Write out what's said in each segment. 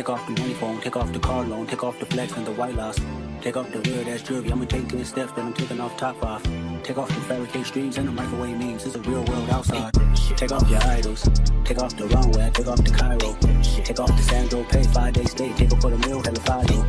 Take off the money phone, take off the car loan, take off the flex and the white loss. Take off the weird ass jewelry, I'ma take good steps, then I'm taking off top off. Take off the fabricate streams and the microwave memes, it's a real world outside. Take off your idols, take off the runway, take off the Cairo. Take off the Sandro, pay 5-day stay, take up for the meal, hella Fido.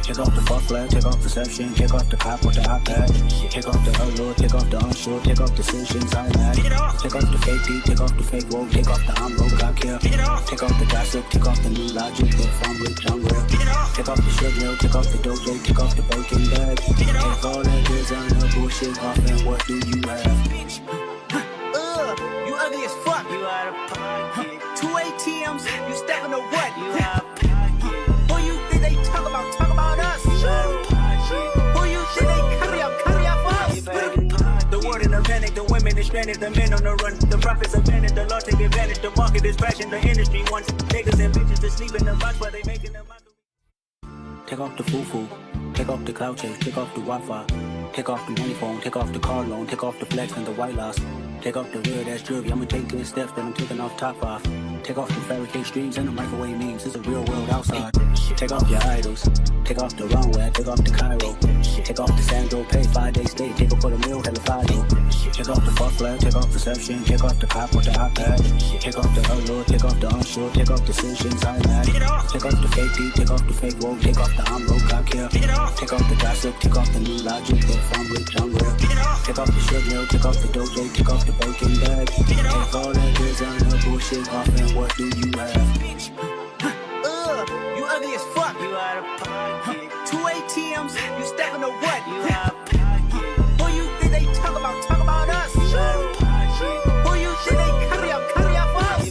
Take off the fuck flag, take off perception, take off the cop with the iPad. Take off the allure, take off the unsure, take off decisions I mad. Take off the fake deep, take off the fake woke, take off the I'm broke, I care. Take off the gossip, take off the new logic, if I'm rich, I'm real. Take off the sugar mill, take off the dojo, take off the Birkin bag. Take all that designer bullshit off and what do you have? You ugly as fuck. You out of pocket. 2 ATMs, you stepping to what? You out of pocket. Who you think they talk about? Talk about us. You out of pocket. Who you think they carry up for us? The world in a panic, the women is stranded, the men on the run. The profits are vanished, the law take advantage. The market is crashing, the industry wants niggas and bitches to sleep in the box while they making them out. Take off the foo-foo, take off the cloud chase, take off the Wi-Fi. Take off the money phone, take off the car loan, take off the flex and the white loss. Take off the weird ass jewelry, I'ma take good steps, then I'm taking off top off. Take off the fabricate streams and the microwave memes, it's a real world outside. Take off your idols, take off the runway, take off the Cairo. Take off the Sandro, pay 5-day stay, take up for the meal, hella Fido. Take off the fuck flag, take off perception, take off the cop with the iPad. Take off the allure, take off the unsure, take off decisions I mad. Take off the fake deep, take off the fake woke, take off the I'm broke, I care. Take off the gossip, take off the new logic, if I'm rich, I'm real. Take off the sugar mill, take off the dojo, take off the Birkin bag. Take all that designer bullshit off and what do you have? You ugly as fuck. You out of pocket. 2 ATMs, you stepping to what? You out of pocket. Who you think they talk about? Talk about us. You out of pocket. Who you think they carry up for us?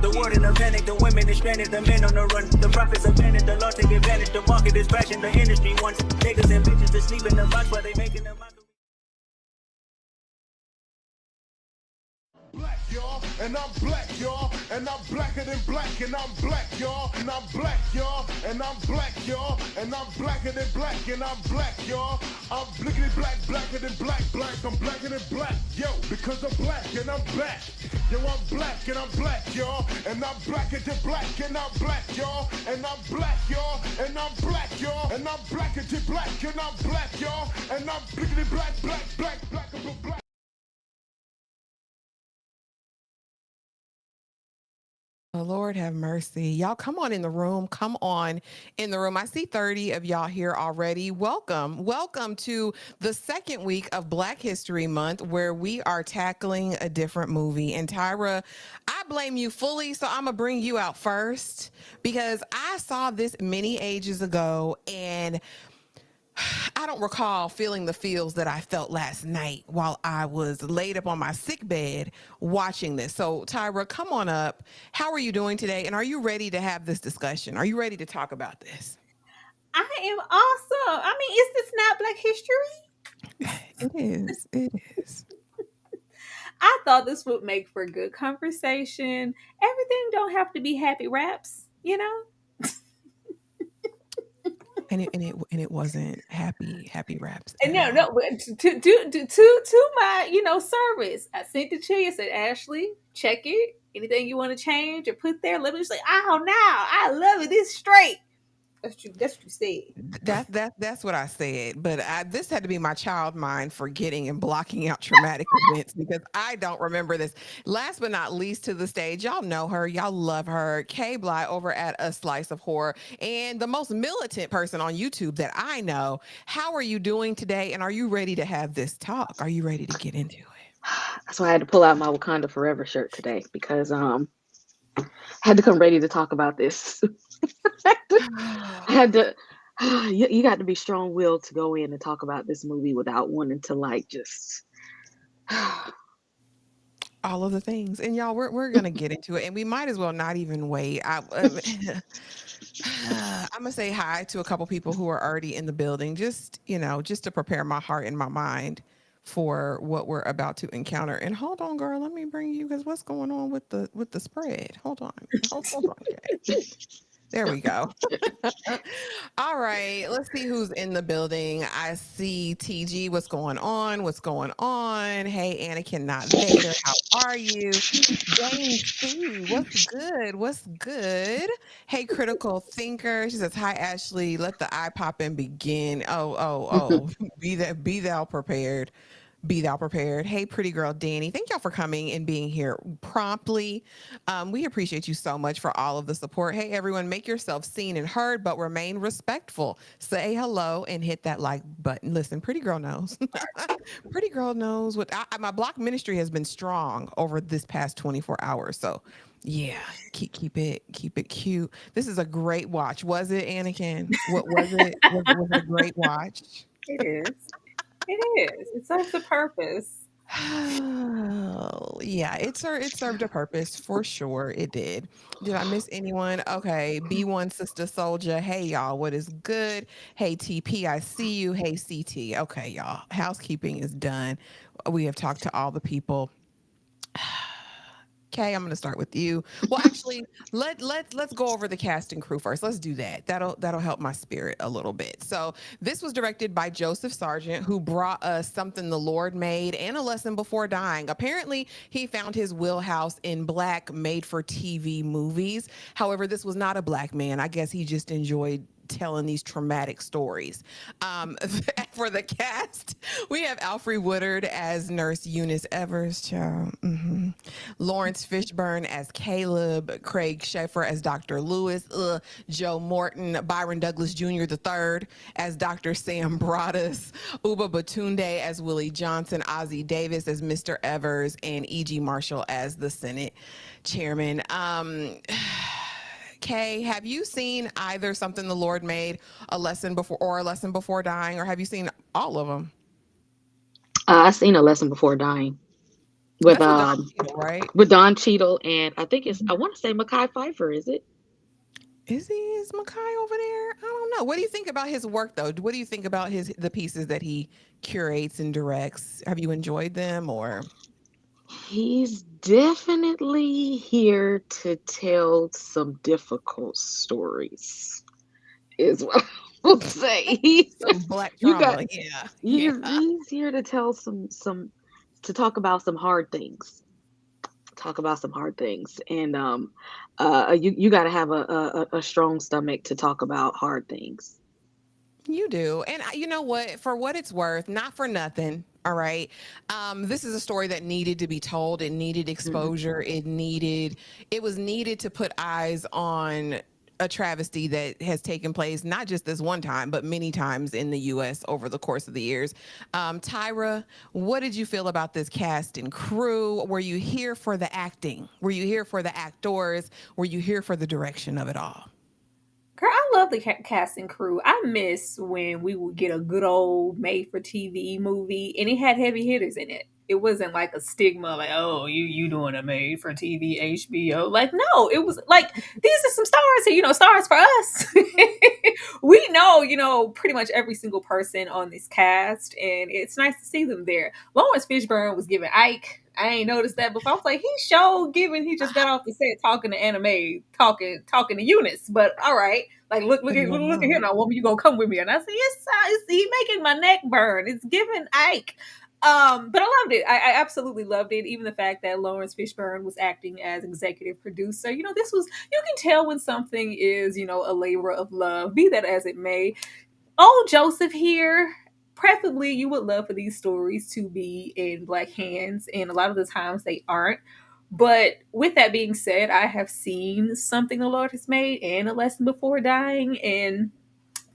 The world in a panic, the women is stranded, the men on the run. The profits are vanished, the law take advantage. The market is crashing, the industry wants niggas and bitches to sleep in the box while they making them out. Black, y'all, and I'm black, y'all, and I'm blacker than black, and I'm black, y'all, and I'm black, y'all, and I'm black, y'all, and I'm blacker than black, and I'm black, y'all. I'm blickety black, blacker than black, I'm blacker than black, yo, because I'm black and I'm back. Yo, I'm black and I'm black, y'all, and I'm blacker than black, and I'm black, y'all, and I'm black, y'all, and I'm black, y'all, and I'm blacker than black, and I'm black, y'all, and I'm blickety black, blacker than black. Oh, Lord have mercy. Y'all come on in the room. Come on in the room. I see 30 of y'all here already. Welcome. Welcome to the second week of Black History Month, where we are tackling a different movie. And Tyra, I blame you fully, so I'm going to bring you out first because I saw this many ages ago and I don't recall feeling the feels that I felt last night while I was laid up on my sick bed watching this. So, Tyra, come on up. How are you doing today? And are you ready to have this discussion? Are you ready to talk about this? I am awesome. I mean, is this not Black history? It is. It is. I thought this would make for good conversation. Everything don't have to be happy raps, you know? And it wasn't happy raps. No. To my service, I sent it to you. Said, Ashley, check it. Anything you want to change or put there, let me just say, oh no, I love it. This straight. That's true. That's what you said. That's what I said. But this had to be my child mind forgetting and blocking out traumatic events because I don't remember this. Last but not least to the stage, y'all know her. Y'all love her. Kay Bly over at A Slice of Horror and the most militant person on YouTube that I know. How are you doing today? And are you ready to have this talk? Are you ready to get into it? That's why I had to pull out my Wakanda Forever shirt today because I had to come ready to talk about this. I had to. You got to be strong-willed to go in and talk about this movie without wanting to just all of the things. And y'all, we're gonna get into it, and we might as well not even wait. I'm gonna say hi to a couple people who are already in the building, just to prepare my heart and my mind for what we're about to encounter. And hold on, girl, let me bring you because what's going on with the spread? Hold on, okay. There we go. All right, let's see who's in the building. I see TG. What's going on? What's going on? Hey, Anakin, not Vader. How are you? Dane C. What's good? What's good? Hey, Critical Thinker. She says, "Hi, Ashley. Let the eye pop in begin." Oh. Be thou prepared. Be thou prepared. Hey, pretty girl Danny. Thank y'all for coming and being here promptly. We appreciate you so much for all of the support. Hey, everyone, make yourself seen and heard, but remain respectful. Say hello and hit that like button. Listen, pretty girl knows. Pretty girl knows what my block ministry has been strong over this past 24 hours. So yeah, keep it cute. This is a great watch. Was it, Anakin? What was it? Was it a great watch? It is. It is. It serves a purpose. Yeah, it served a purpose for sure. It did. Did I miss anyone? Okay, B1 Sister Soldier. Hey y'all, what is good? Hey TP, I see you. Hey CT. Okay, y'all. Housekeeping is done. We have talked to all the people. Okay, I'm going to start with you. Well, actually, let's go over the cast and crew first. Let's do that. That'll help my spirit a little bit. So, this was directed by Joseph Sargent, who brought us Something the Lord Made and A Lesson Before Dying. Apparently, he found his wheelhouse in black made-for-TV movies. However, this was not a black man. I guess he just enjoyed telling these traumatic stories. For the cast, we have Alfre Woodard as Nurse Eunice Evers, child. Lawrence Fishburne as Caleb, Craig Schaefer as Dr. Lewis, Joe Morton, Byron Douglas Jr. III as Dr. Sam Broadus, Uba Batunde as Willie Johnson, Ozzie Davis as Mr. Evers, and E.G. Marshall as the Senate chairman. Kay, have you seen either Something the Lord Made, A Lesson Before Dying, or have you seen all of them? I seen A Lesson Before Dying with That's with Don Cheadle, right? with Don Cheadle, and I think I want to say Mekhi Phifer. Is it? Is Mekhi over there? I don't know. What do you think about his work, though? What do you think about the pieces that he curates and directs? Have you enjoyed them, or? He's definitely here to tell some difficult stories, is what I will say. Some black You trauma, got, yeah. he's here to tell to talk about some hard things. Talk about some hard things, and you got to have a strong stomach to talk about hard things. You do. And you know what? For what it's worth, not for nothing. All right. This is a story that needed to be told. It needed Mhm. exposure. It was needed to put eyes on a travesty that has taken place, not just this one time, but many times in the US over the course of the years. Tyra, what did you feel about this cast and crew? Were you here for the acting? Were you here for the actors? Were you here for the direction of it all? Girl, I love the cast and crew. I miss when we would get a good old made for TV movie and it had heavy hitters in it. It wasn't like a stigma, like, oh, you doing a made for TV HBO. Like, no, it was like these are some stars here, stars for us. We know, pretty much every single person on this cast, and it's nice to see them there. Lawrence Fishburne was giving Ike. I ain't noticed that before. I was like, he showed given he just got off the set talking to Anime, talking to Eunice. But all right, like look at here now, woman, you gonna come with me? And I said, yes, he making my neck burn. It's giving Ike. But I loved it. I absolutely loved it. Even the fact that Lawrence Fishburne was acting as executive producer. This was, you can tell when something is, a labor of love, be that as it may. Oh, Joseph here. Preferably, you would love for these stories to be in black hands, and a lot of the times they aren't. But with that being said, I have seen Something the Lord Has Made and A Lesson Before Dying, and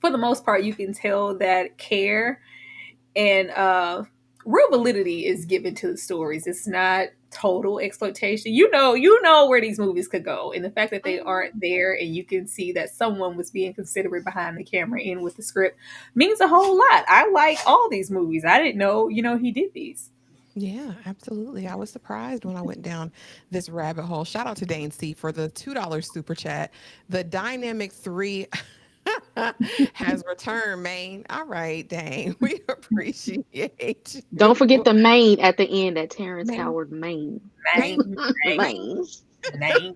for the most part, you can tell that care and real validity is given to the stories. It's not total exploitation. You know where these movies could go, and the fact that they aren't there, and you can see that someone was being considerate behind the camera and with the script means a whole lot. I like all these movies. I didn't know, he did these. Yeah, absolutely. I was surprised when I went down this rabbit hole. Shout out to Dane C for the $2 super chat. The Dynamic 3 has returned, man. All right, Dane. We appreciate you. Don't forget the Maine at the end, that Terrence Maine. Howard Maine. Name, Maine. Maine. name.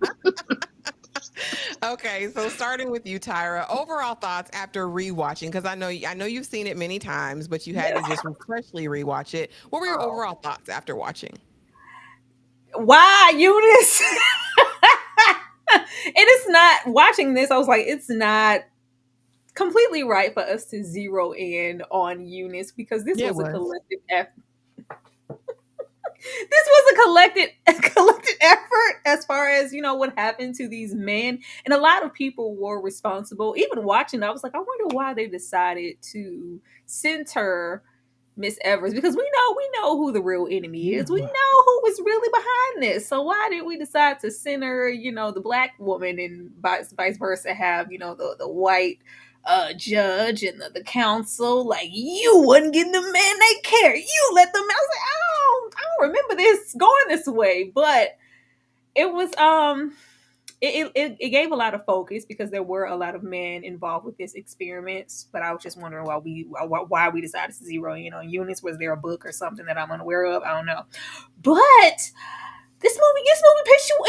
Okay, so starting with you, Tyra. Overall thoughts after rewatching, because I know you've seen it many times, but you had to just freshly rewatch it. What were your Oh. overall thoughts after watching? Why, Eunice? It is not watching this. I was like, it's not completely right for us to zero in on Eunice because this Yeah, it was a was. collective effort. This was a collected a collected effort as far as what happened to these men, and a lot of people were responsible. Even watching, I was like, I wonder why they decided to center Miss Evers, because we know who the real enemy is. We Yeah. know who was really behind this. So why did we decide to center, the black woman, and vice versa have, the white judge and the council? Like, you wasn't getting the man they care. You let them. I was like, I don't remember this going this way, but it was it gave a lot of focus because there were a lot of men involved with this experiments. But I was just wondering why we decided to zero in on Eunice. Was there a book or something that I'm unaware of? I don't know. But this movie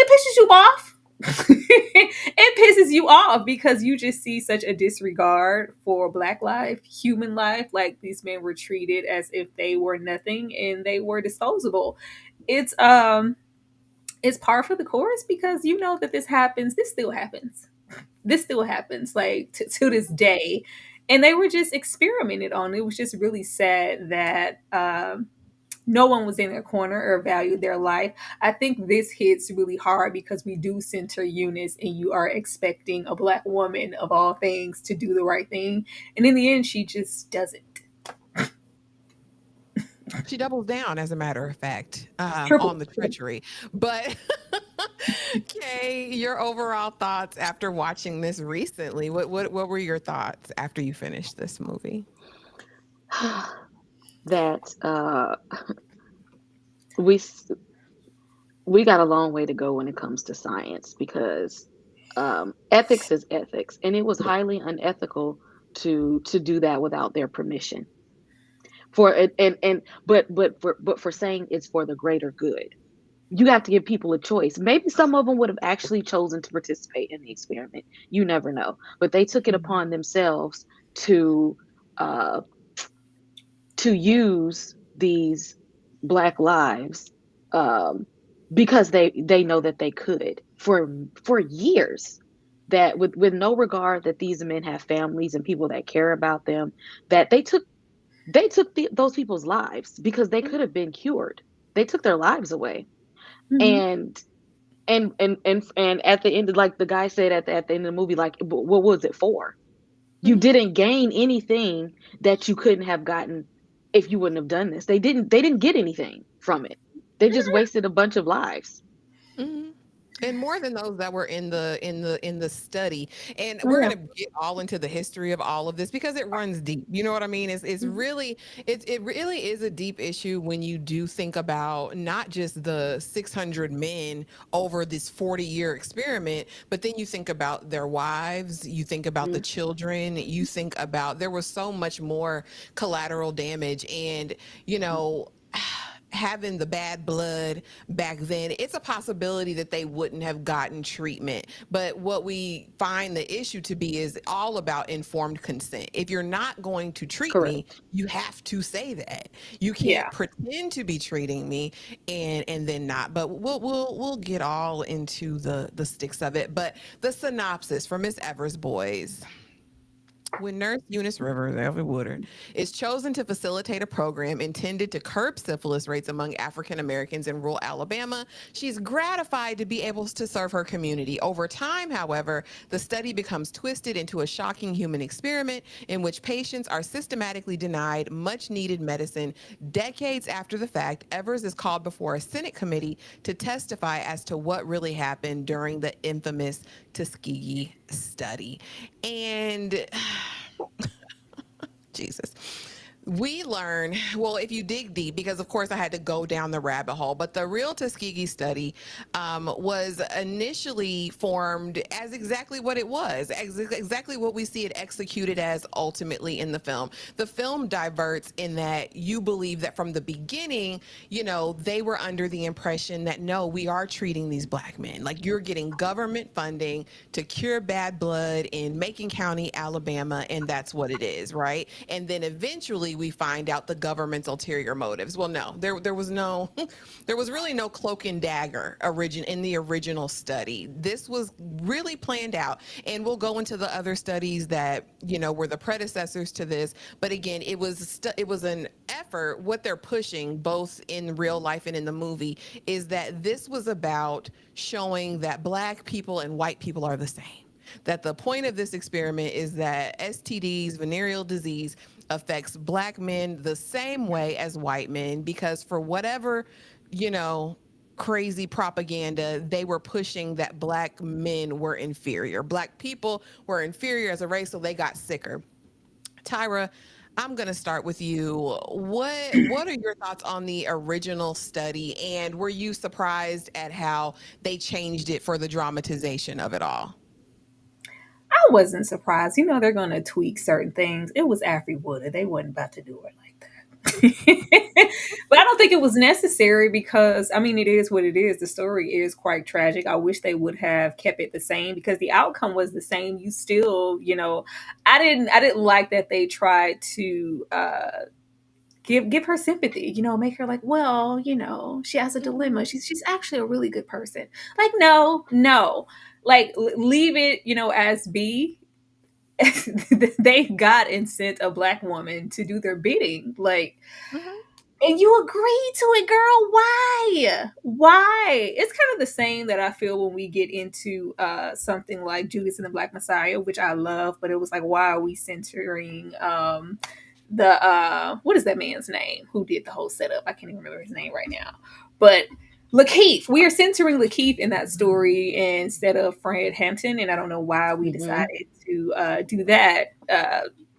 pisses you off. It pisses you off because you just see such a disregard for black life, human life. Like, these men were treated as if they were nothing and they were disposable. It's it's par for the course because you know that this happens. This still happens. This still happens, like, to this day. And they were just experimented on. It was just really sad that no one was in their corner or valued their life. I think this hits really hard because we do center Eunice, and you are expecting a black woman of all things to do the right thing. And in the end, she just doesn't. She doubles down, as a matter of fact, on Triple. the treachery. But Kay, your overall thoughts after watching this recently? What were your thoughts after you finished this movie? That we we got a long way to go when it comes to science because ethics is ethics, and it was highly unethical to do that without their permission. For it, and but for saying it's for the greater good, you have to give people a choice. Maybe some of them would have actually chosen to participate in the experiment. You never know, but they took it Mhm. upon themselves to uh, to use these black lives um, because they know that they could for years, that with no regard that these men have families and people that care about them, that they took those people's lives because they could have been cured. They took their lives away. Mm-hmm. And and and and, and at the end, like the guy said at the end of the movie, like, what was it for? You Mhm. didn't gain anything that you couldn't have gotten if you wouldn't have done this. They didn't get anything from it. They just wasted a bunch of lives. Mhm. And more than those that were in the study. And Oh we're yeah. gonna get all into the history of all of this because it runs deep. You know what I mean? It's Mhm. really it really is a deep issue when you do think about not just the 600 men over this 40-year experiment, but then you think about their wives, you think about the Mm, children, you think about there was so much more collateral damage. And you know, having the bad blood back then, it's a possibility that they wouldn't have gotten treatment. But what we find the issue to be is all about informed consent. If you're not going to treat me, correct. you have to say that. You can't Yeah. pretend to be treating me and then not. But we'll get all into the sticks of it. But the synopsis for Miss Evers Boys: when Nurse Eunice Rivers, Elvie Woodard, is chosen to facilitate a program intended to curb syphilis rates among African Americans in rural Alabama, she's gratified to be able to serve her community. Over time, however, the study becomes twisted into a shocking human experiment in which patients are systematically denied much needed medicine. Decades after the fact, Evers is called before a Senate committee to testify as to what really happened during the infamous Tuskegee study. And Jesus. We learn, well, if you dig deep, because of course I had to go down the rabbit hole, but the real Tuskegee study was initially formed as exactly what it was, exactly what we see it executed as ultimately in the film. The film diverts in that you believe that from the beginning, they were under the impression that no, we are treating these black men like you're getting government funding to cure bad blood in Macon County, Alabama, and that's what it is, right? And then eventually we find out the government's ulterior motives. Well, no, there was no, there was really no cloak and dagger in the original study. This was really planned out, and we'll go into the other studies that were the predecessors to this. But again, it was an effort. What they're pushing, both in real life and in the movie, is that this was about showing that black people and white people are the same. That the point of this experiment is that STDs, venereal disease, affects black men the same way as white men, because for whatever, crazy propaganda, they were pushing that black men were inferior. Black people were inferior as a race, so they got sicker. Tyra, I'm going to start with you. What are your thoughts on the original study, and were you surprised at how they changed it for the dramatization of it all? I wasn't surprised. They're going to tweak certain things. It was Afri Woodard. They wasn't about to do it like that. But I don't think it was necessary because, I mean, it is what it is. The story is quite tragic. I wish they would have kept it the same because the outcome was the same. You still, I didn't like that they tried to give her sympathy, make her like, well, she has a dilemma. She's actually a really good person. Like, no. Like, leave it, as be. They got and sent a black woman to do their bidding. Like, Mhm. and you agreed to it, girl. Why? It's kind of the same that I feel when we get into something like Judas and the Black Messiah, which I love, but it was like, why are we centering the what is that man's name who did the whole setup? I can't even remember his name right now. But Lakeith, we are centering Lakeith in that story instead of Fred Hampton, and I don't know why we Mm-hmm. decided to do that.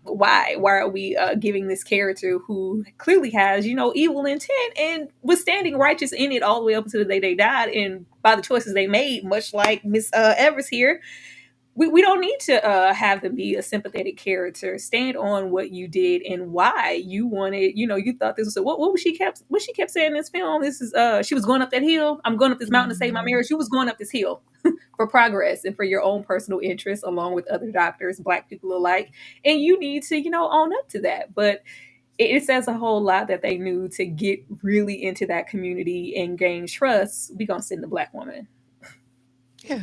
Why are we giving this character who clearly has evil intent and was standing righteous in it all the way up until the day they died, and by the choices they made, much like Miss Evers here, we don't need to have them be a sympathetic character. Stand on what you did and why you wanted. You thought this was what she kept saying in this film. This is she was going up that hill. I'm going up this mountain to save my marriage. She was going up this hill for progress and for your own personal interests, along with other doctors, black people alike. And you need to own up to that. But it says a whole lot that they knew to get really into that community and gain trust. We gonna send the black woman.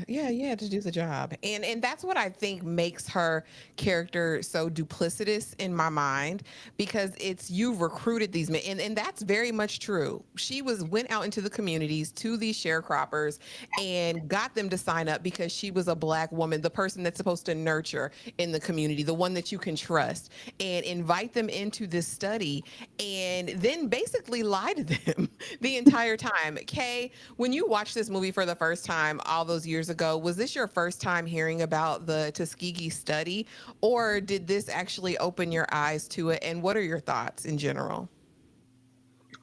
Yeah, to do the job. And that's what I think makes her character so duplicitous in my mind, because it's you recruited these men, and that's very much true. She went out into the communities to these sharecroppers and got them to sign up because she was a black woman, the person that's supposed to nurture in the community, the one that you can trust, and invite them into this study, and then basically lie to them the entire time. Kay, when you watched this movie for the first time all those years ago, was this your first time hearing about the Tuskegee study, or did this actually open your eyes to it? And what are your thoughts in general?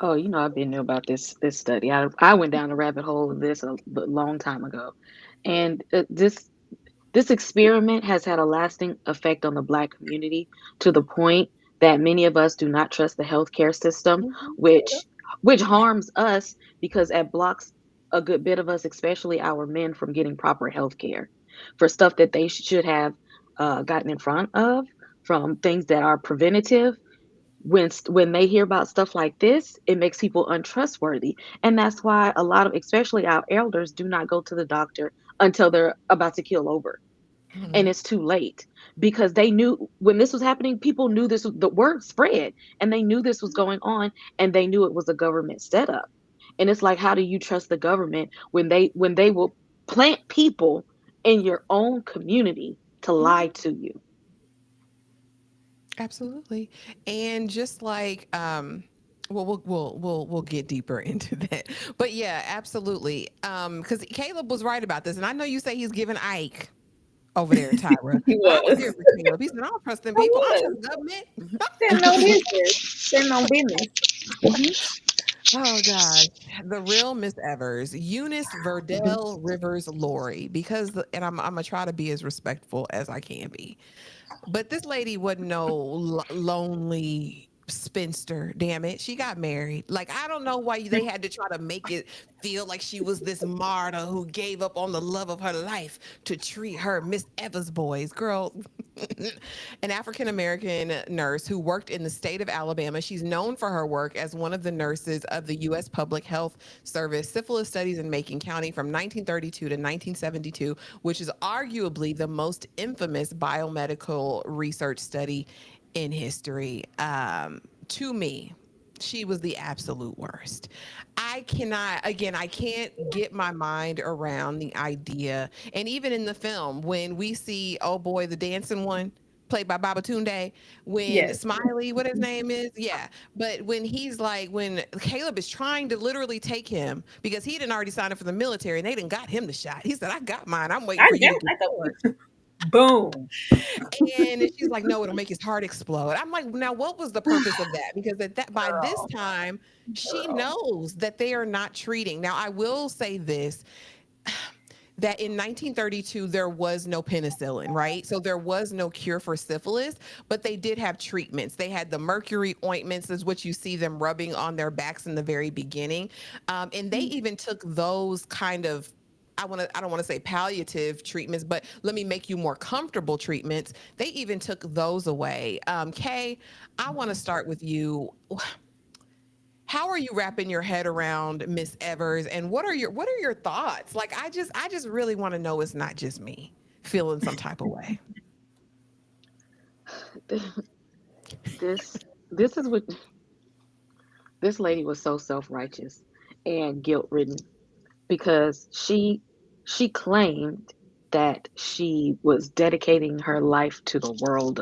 Oh, I've been knew about this study. I went down the rabbit hole of this a long time ago, and this experiment has had a lasting effect on the Black community to the point that many of us do not trust the healthcare system, Mhm. which harms us because it blocks a good bit of us, especially our men, from getting proper health care for stuff that they should have gotten in front of, from things that are preventative. When they hear about stuff like this, it makes people untrustworthy, and that's why a lot of, especially our elders, do not go to the doctor until they're about to keel over, and Mhm. it's too late, because they knew when this was happening. People knew the word spread, and they knew this was going on, and they knew it was a government setup. And it's like, how do you trust the government when they will plant people in your own community to lie Mhm. to you? Absolutely. And just like well, we'll get deeper into that. But yeah, absolutely. Because Caleb was right about this, and I know you say he's given Ike over there, Tyra. He I was here was. for Caleb. He said, I don't trust them I people. I was. trust the government. Stand on business. Stand on business. Oh gosh, the real Miss Evers, Eunice Verdell Rivers Laurie, because and I'm gonna try to be as respectful as I can be, but this lady wasn't no lonely spinster. Damn it, she got married. Like I don't know why they had to try to make it feel like she was this martyr who gave up on the love of her life to treat her Miss Evers boys. Girl, an African American nurse who worked in the state of Alabama. She's known for her work as one of the nurses of the U.S. Public Health Service syphilis studies in Macon County from 1932 to 1972, which is arguably the most infamous biomedical research study in history. To me, she was the absolute worst. I cannot, again, I can't get my mind around the idea. And even in the film, when we see, oh boy, the dancing one, played by Babatunde, when Yes. Smiley, what his name is, yeah. But when he's like, when Caleb is trying to literally take him because he didn't already sign up for the military and they didn't got him the shot. He said, I got mine. I'm waiting I for you know. to get I yours. thought. Boom. And she's like, no, it'll make his heart explode. I'm like, now what was the purpose of that? Because at that by this Girl. time, she Girl. knows that they are not treating. Now, I will say this that in 1932 there was no penicillin, right? So there was no cure for syphilis, but they did have treatments. They had the mercury ointments, is what you see them rubbing on their backs in the very beginning, and they even took those kind of I don't want to say palliative treatments, but let me make you more comfortable treatments. They even took those away. Kay, I want to start with you. How are you wrapping your head around Miss Evers, and what are your thoughts? Like I just really want to know it's not just me feeling some type of way. This this is what this lady was so self-righteous and guilt-ridden because she claimed that she was dedicating her life to the world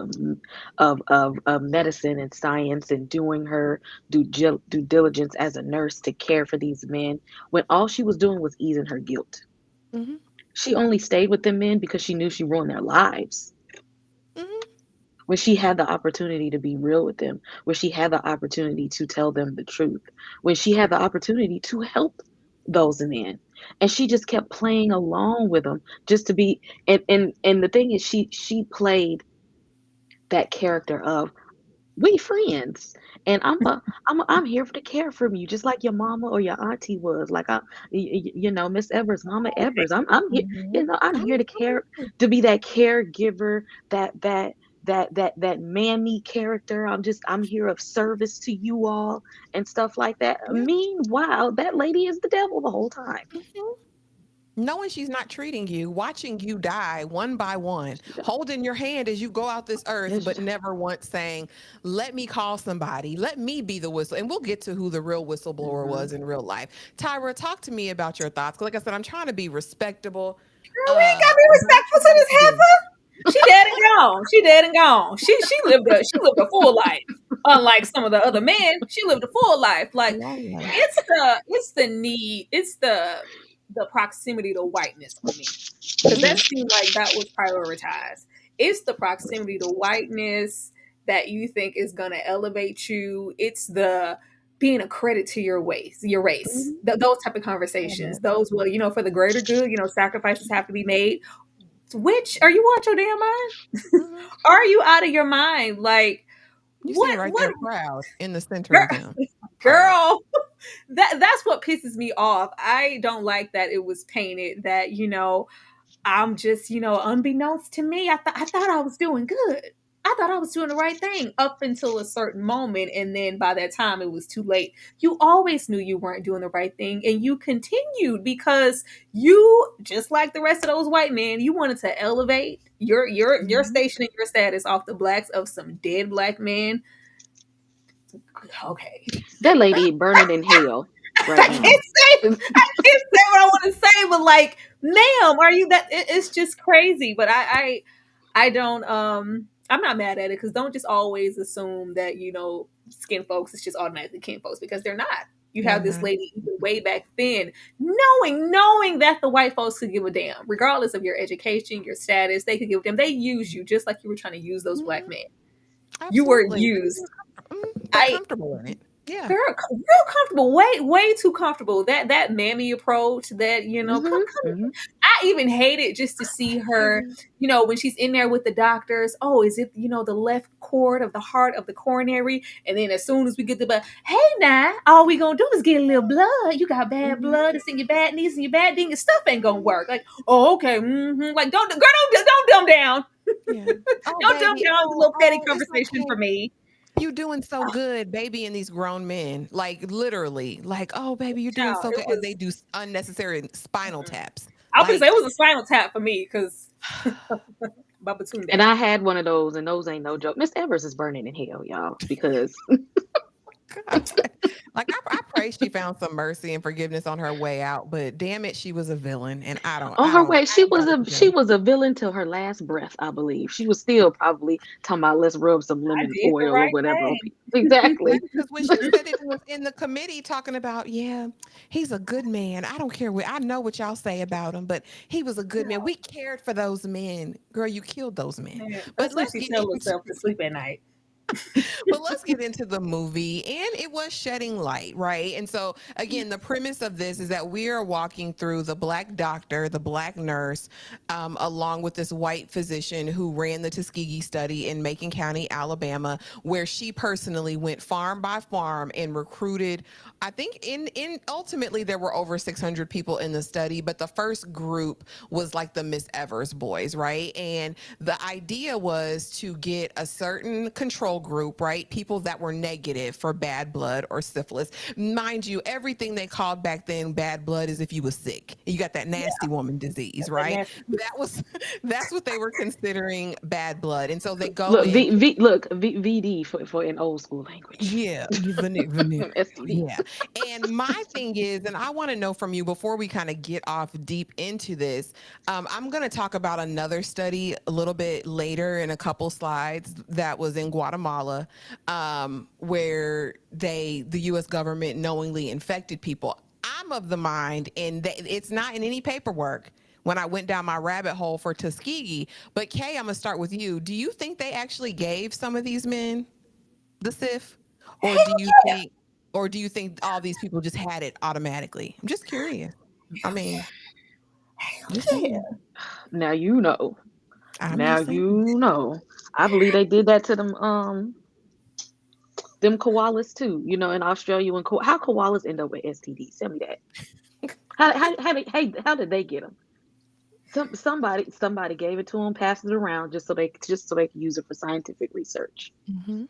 of medicine and science and doing her due diligence as a nurse to care for these men when all she was doing was easing her guilt. Hmm. She only stayed with them men because she knew she ruined their lives. Hmm. When she had the opportunity to be real with them, when she had the opportunity to tell them the truth, when she had the opportunity to help those men. And she just kept playing along with them just to be and the thing is she played that character of we friends and I'm here to care from you just like your mama or your auntie was like you know Miss Evers, Mama Evers, I'm here, you Hmm. know, I'm here to care, to be that caregiver, that mammy character. I'm here of service to you all and stuff like that. Yeah. Meanwhile, that lady is the devil the whole time. Hmm. Knowing she's not treating you, watching you die one by one, She does. holding your hand as you go out this earth, Yeah, she but does. never once saying, let me call somebody, let me be the whistle. And we'll get to who the real whistleblower Hmm. was in real life. Tyra, talk to me about your thoughts. 'Cause like I said, I'm trying to be respectable. Girl, we ain't gotta be But I respectful to feel like this heifer. She dead and gone. She dead and gone. She lived a full life. Unlike some of the other men, she lived a full life. a Like long life. it's the need, it's the proximity to whiteness for me. Because that Hmm. seemed like that was prioritized. It's the proximity to whiteness that you think is gonna elevate you. It's the being a credit to your race. Hmm. Those type of Love conversations. it. Those will, for the greater good, sacrifices have to be made. Which are you out your damn mind? Hmm. Are you out of your mind? Like You sitting right what there proud in the center girl, of them. Proud. girl, that's what pisses me off. I don't like that it was painted that, I'm just, unbeknownst to me, I thought I was doing good. I thought I was doing the right thing up until a certain moment. And then by that time, it was too late. You always knew you weren't doing the right thing. And you continued because you, just like the rest of those white men, you wanted to elevate your Mhm. station and your status off the blacks of some dead black men. Okay. That lady burning in hell I right can't now. say what I want to say, but like, ma'am, are you that? It's just crazy. But I don't. I'm not mad at it because don't just always assume that skin folks is just automatically kin folks because they're not. You have this lady even way back then, knowing that the white folks could give a damn, regardless of your education, your status, they could give a damn. They use you just like you were trying to use those black men. You were Absolutely. used. But comfortable in it. Yeah. Girl, real comfortable, way too comfortable. That mammy approach, that come. I even hate it just to see her, when she's in there with the doctors. Oh, is it the left cord of the heart of the coronary? And then as soon as we get the blood, hey now, all we gonna do is get a little blood. You got bad blood, it's in your bad knees and your bad ding, and stuff ain't gonna work. Like, oh, okay, like don't dumb down. Yeah. Oh, Don't dumb baby. down the little petty It's conversation okay. for me. You doing so good, baby, and these grown men. Like literally. Like, oh baby, you're doing Child, so it good. As they was. do unnecessary spinal taps. I was gonna say Like it was a spinal tap for me because Baba Tunde. And I had one of those, and those ain't no joke. Miss Evers is burning in hell, y'all, because like I pray she found some mercy and forgiveness on her way out, but damn it, she was a villain, and on her way, she got it was a villain till her last breath, I believe. She was still probably talking about let's rub some I lemon did the oil or right whatever on thing. people. Exactly. Because when she said it was in the committee talking about, yeah, he's a good man. I don't care what I know what y'all say about him, but he was a good man. We cared for those men. Girl, you killed those men. Man, But that's what let's she get tell into herself to sleep at night. but let's get into the movie. And it was shedding light, right? And so, again, the premise of this is that we are walking through the black doctor, the black nurse, along with this white physician who ran the Tuskegee study in Macon County, Alabama, where she personally went farm by farm and recruited. I think in ultimately there were over 600 people in the study, but the first group was like the Miss Evers boys, right? And the idea was to get a certain control group, right? People that were negative for bad blood or syphilis. Mind you, everything they called back then bad blood is if you was sick. You got that nasty woman disease, right? That's what they were considering bad blood. And so they go Look, in. VD for in old school language. Yeah, veneer. STD. Yeah. And my thing is, and I want to know from you before we kind of get off deep into this, I'm going to talk about another study a little bit later in a couple slides that was in Guatemala, where the U.S. government knowingly infected people. I'm of the mind, and it's not in any paperwork when I went down my rabbit hole for Tuskegee. But Kay, I'm going to start with you. Do you think they actually gave some of these men the SIF? Or Hell do you think all these people just had it automatically? I'm just curious. I mean, just yeah. saying. Now you know. I'm Now just saying. you know. I believe they did that to them koalas too. In Australia when how koalas end up with STDs? Tell me that. How did they get them? Somebody gave it to them, passed it around just so they could use it for scientific research. Mm-hmm.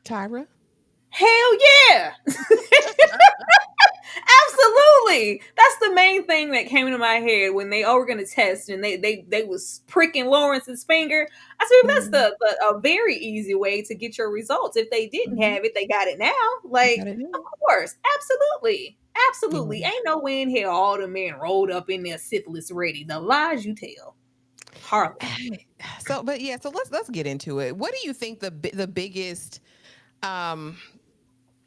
Tyra? Hell yeah. Absolutely. That's the main thing that came into my head when were going to test and they was pricking Lawrence's finger. I said, that's a very easy way to get your results. If they didn't have it, they got it now. Like, of course. Absolutely. Ain't no way in hell all the men rolled up in their syphilis ready. The lies you tell. Harley. So let's get into it. What do you think the biggest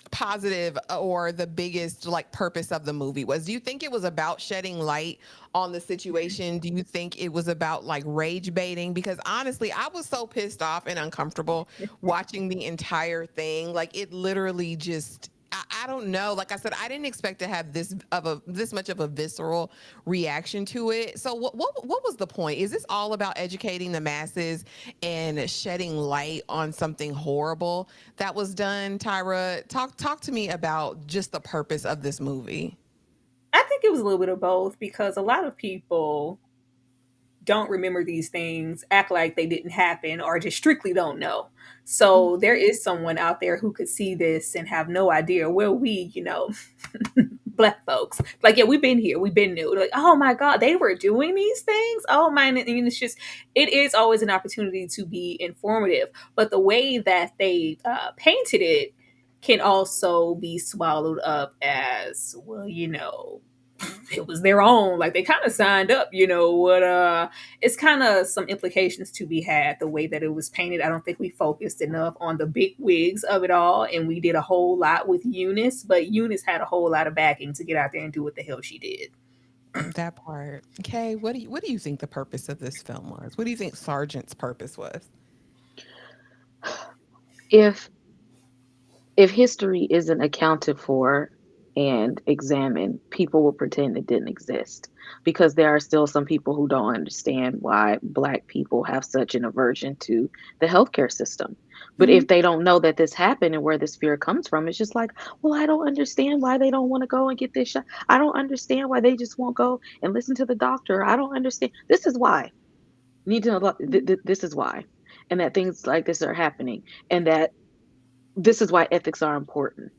positive or the biggest purpose of the movie was? Do you think it was about shedding light on the situation? Do you think it was about rage baiting? Because honestly, I was so pissed off and uncomfortable watching the entire thing. It literally just I don't know. Like I said, I didn't expect to have this much of a visceral reaction to it. So what was the point? Is this all about educating the masses and shedding light on something horrible that was done? Tyra, talk to me about just the purpose of this movie. I think it was a little bit of both because a lot of people don't remember these things, act like they didn't happen, or just strictly don't know. So there is someone out there who could see this and have no idea where we, black folks, yeah, we've been here, we've been new. Like, oh my God, they were doing these things. Oh my, and it is always an opportunity to be informative, but the way that they painted it can also be swallowed up as, well, it was their own. Like they kind of signed up, what it's kind of some implications to be had the way that it was painted. I don't think we focused enough on the big wigs of it all, and we did a whole lot with Eunice, but Eunice had a whole lot of backing to get out there and do what the hell she did. That part. Okay, what do you think the purpose of this film was? What do you think Sergeant's purpose was? If history isn't accounted for and examined, people will pretend it didn't exist because there are still some people who don't understand why Black people have such an aversion to the healthcare system. But Mhm. if they don't know that this happened and where this fear comes from, it's just like, well, I don't understand why they don't want to go and get this shot. I don't understand why they just won't go and listen to the doctor. I don't understand. This is why. You need to know this is why. And that things like this are happening. And that this is why ethics are important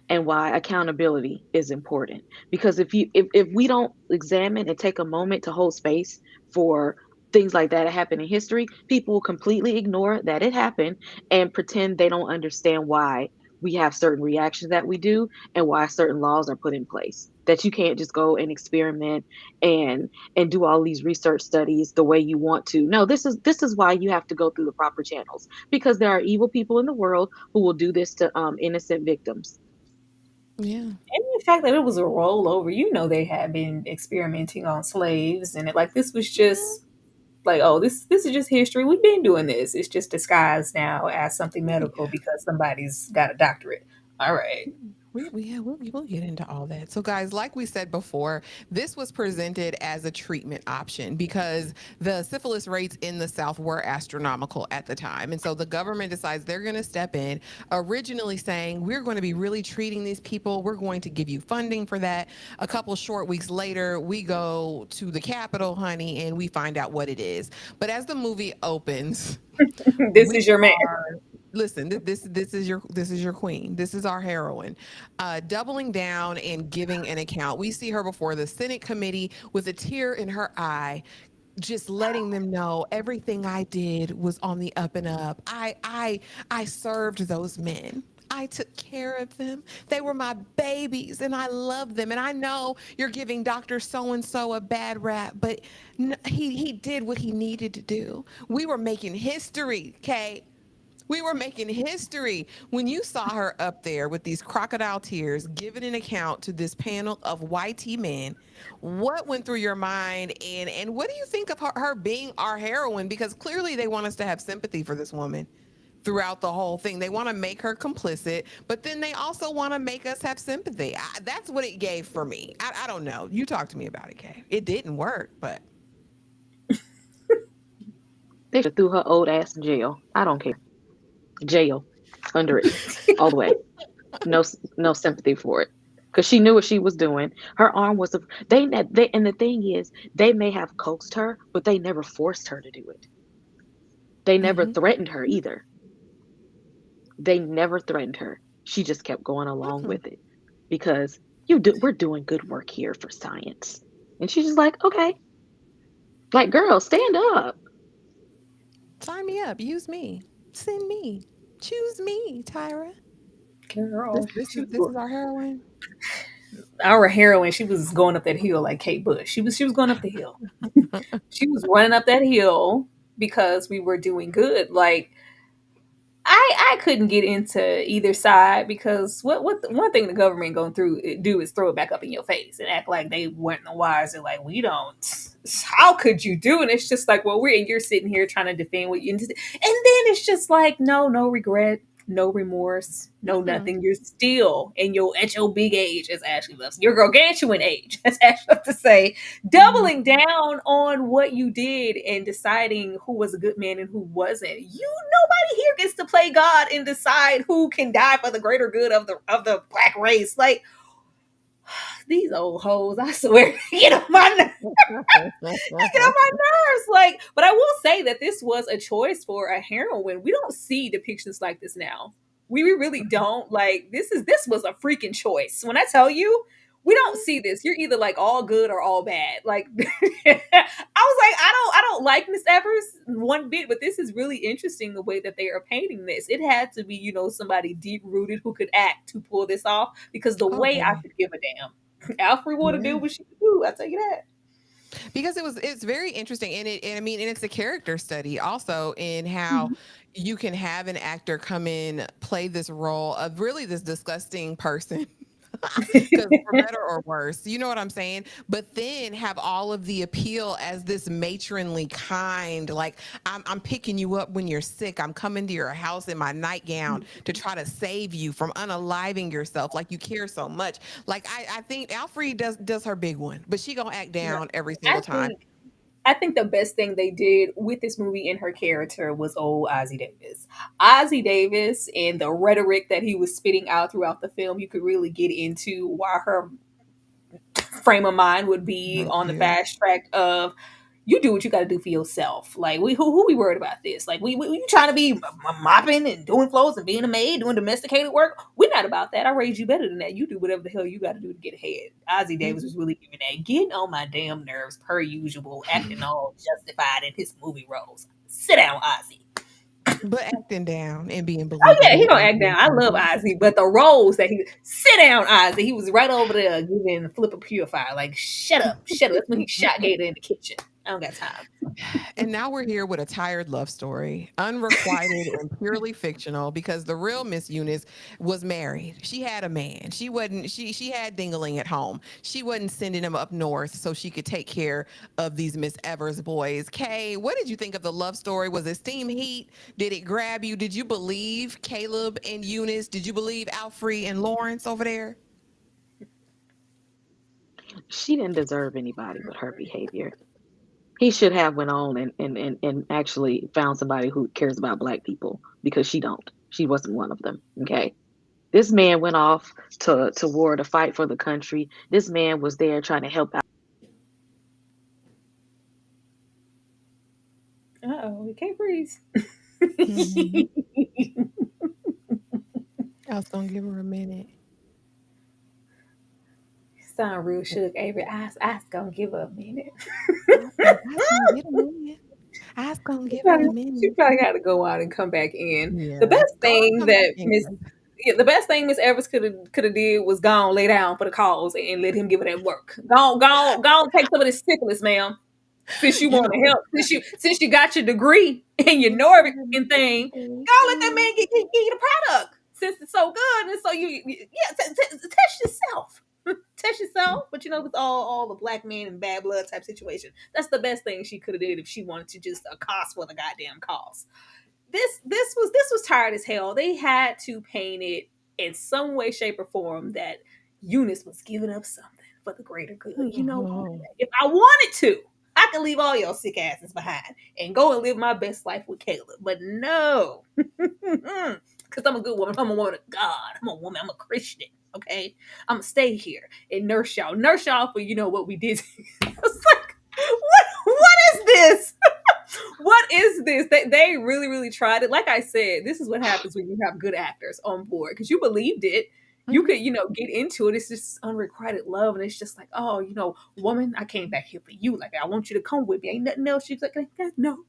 and why accountability is important, because if we don't examine and take a moment to hold space for things like that happen in history, people will completely ignore that it happened and pretend they don't understand why we have certain reactions that we do and why certain laws are put in place, that you can't just go and experiment and do all these research studies the way you want to. No, this is why you have to go through the proper channels, because there are evil people in the world who will do this to innocent victims. Yeah. And the fact that it was a rollover, they had been experimenting on slaves, and this was just like, oh, this is just history. We've been doing this. It's just disguised now as something medical Yeah. because somebody's got a doctorate. All right. Yeah, we'll get into all that. So, guys, like we said before, this was presented as a treatment option because the syphilis rates in the South were astronomical at the time. And so the government decides they're going to step in, originally saying, we're going to be really treating these people. We're going to give you funding for that. A couple short weeks later, we go to the Capitol, honey, and we find out what it is. But as the movie opens, This we is your man. are listen, this is your queen. This is our heroine, doubling down and giving an account. We see her before the Senate committee with a tear in her eye, just letting them know everything I did was on the up and up. I served those men. I took care of them. They were my babies and I love them. And I know you're giving Dr. So and so a bad rap, but he did what he needed to do. We were making history, okay? We were making history when you saw her up there with these crocodile tears giving an account to this panel of YT men. What went through your mind, and what do you think of her being our heroine? Because clearly they want us to have sympathy for this woman throughout the whole thing. They want to make her complicit, but then they also want to make us have sympathy. That's what it gave for me. I don't know. You talk to me about it, Kay. It didn't work, but They should threw her old ass in jail. I don't care. Jail, under it, all the way. No, no sympathy for it, because she knew what she was doing. Her arm was a, they and the thing is, they may have coaxed her, but they never forced her to do it. They never mm-hmm, threatened her either. They never threatened her. She just kept going along mm-hmm. with it because we're doing good work here for science. And she's just like, okay, like, girl, stand up. Sign me up. Use me. Send me. Choose me, Tyra. This Girl, this is this is our heroine. our heroine, she was going up that hill like Kate Bush. She was going up the hill. She was running up that hill because we were doing good. Like I couldn't get into either side because what the one thing the government going through do is throw it back up in your face and act like they weren't the wise and like we don't. How could you do? And it's just like, well, you're sitting here trying to defend what you and then it's just like no regret, no remorse, no Mm-mm. nothing. You're still in your at your big age, as Ashley loves. Your gargantuan age, as Ashley loves to say, doubling Mhm. down on what you did and deciding who was a good man and who wasn't. Nobody here gets to play God and decide who can die for the greater good of the black race. Like these old hoes, I swear, get on my nerves. Like, but I will say that this was a choice for a heroine. We don't see depictions like this now. We really don't. Like, this was a freaking choice. When I tell you, we don't see this. You're either like all good or all bad. Like, I was like, I don't like Miss Evers one bit, but this is really interesting the way that they are painting this. It had to be, somebody deep rooted who could act to pull this off because the Oh, way I baby. could give a damn. Alfred would have Yeah. did what she could do. I tell you that. Because it's very interesting, and I mean, and it's a character study also in how you can have an actor come in, play this role of really this disgusting person. Because for better or worse, you know what I'm saying? But then have all of the appeal as this matronly kind, like I'm picking you up when you're sick. I'm coming to your house in my nightgown to try to save you from unaliving yourself. Like you care so much. Like I think Alfre does her big one, but she gonna act No, down every I single time. think I think the best thing they did with this movie and her character was old Ozzie Davis. Ozzie Davis and the rhetoric that he was spitting out throughout the film, you could really get into why her frame of mind would be Thank on the you. fast track of you do what you got to do for yourself. Like who we worried about this? Like we trying to be mopping and doing floors and being a maid, doing domesticated work. We're not about that. I raised you better than that. You do whatever the hell you got to do to get ahead. Ozzie Davis was really giving that, getting on my damn nerves per usual, acting all justified in his movie roles. Sit down, Ozzy. But acting down and being Oh yeah, he believable gonna and act being down. I love funny. Ozzy, but the roles that he sit down, Ozzy. He was right over there giving Flip a Purifier. Like, shut up, shut up. That's when he shot Gator in the kitchen. I don't got time. And now we're here with a tired love story, unrequited and purely fictional, because the real Miss Eunice was married. She had a man. She wasn't. She had Dingaling at home. She wasn't sending him up north so she could take care of these Miss Evers boys. Kay, what did you think of the love story? Was it steam heat? Did it grab you? Did you believe Caleb and Eunice? Did you believe Alfre and Lawrence over there? She didn't deserve anybody with her behavior. He should have went on and actually found somebody who cares about black people because she don't. She wasn't one of them. Okay. This man went off to war to fight for the country. This man was there trying to help out. Oh, we can't breathe. Mhm. I was gonna give her a minute. Sound real shook, Avery. I was gonna give her a minute. I was gonna get a minute. I was gonna She give her a probably, she minute. probably got to go out and come back in. The Yeah. best Go on, thing come back that in. Miss yeah, the best thing Miss Evers could have did was go on lay down for the cause and let him give her that work. Go on, take some of this syphilis, ma'am. Since you You want to know, help, since you got your degree and you know everything, go let that man get you the product. Since it's so good, and so yeah, test yourself. Test yourself, but with all the black men and bad blood type situation, that's the best thing she could have did if she wanted to just cost for the goddamn cause. This was tired as hell. They had to paint it in some way, shape, or form that Eunice was giving up something for the greater good. You know what? oh, If I wanted to, I could leave all your sick asses behind and go and live my best life with Caleb. But no, because I'm a good woman. I'm a woman of God. I'm a woman. I'm a Christian. Okay, I'm gonna stay here and nurse y'all for what we did. I was like, what is this? What is this? They really, really tried it. Like I said, this is what happens when you have good actors on board because you believed it. You mhm. could, get into it. It's just unrequited love. And it's just like, oh, woman, I came back here for you. Like, I want you to come with me. Ain't nothing else. She's like, no,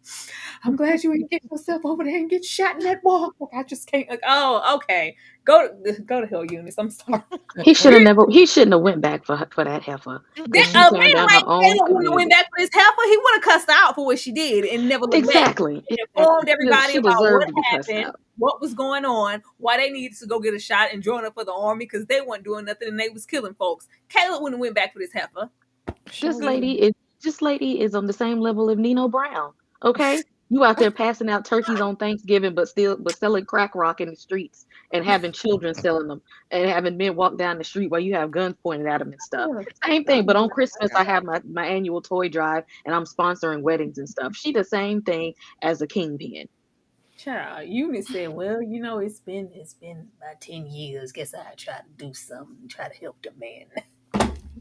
I'm glad you ain't get yourself over there and get shot in that wall. Like, I just can't. Like, oh, okay. Go to hell, Eunice. I'm sorry. We He shouldn't have went back for that heifer because that she Mm-mm. a turned man down her like own Caleb wouldn't have went community. back for his heifer. He would have cussed her out for what she did and never looked back. Exactly. And Exactly. informed everybody She about what deserved to be cussed happened, out. what was going on, why they needed to go get a shot and join up for the army because they weren't doing nothing and they was killing folks. Caleb wouldn't have went back for this heifer. This Sure lady would. is this lady is on the same level of Nino Brown. Okay, you out there passing out turkeys on Thanksgiving, but selling crack rock in the streets and having children selling them and having men walk down the street while you have guns pointed at them and stuff. Same thing, but on Christmas I have my annual toy drive and I'm sponsoring weddings and stuff. She the same thing as a kingpin. Child, Eunice said, "Well, it's been about 10 years. Guess I try to do something, try to help the man."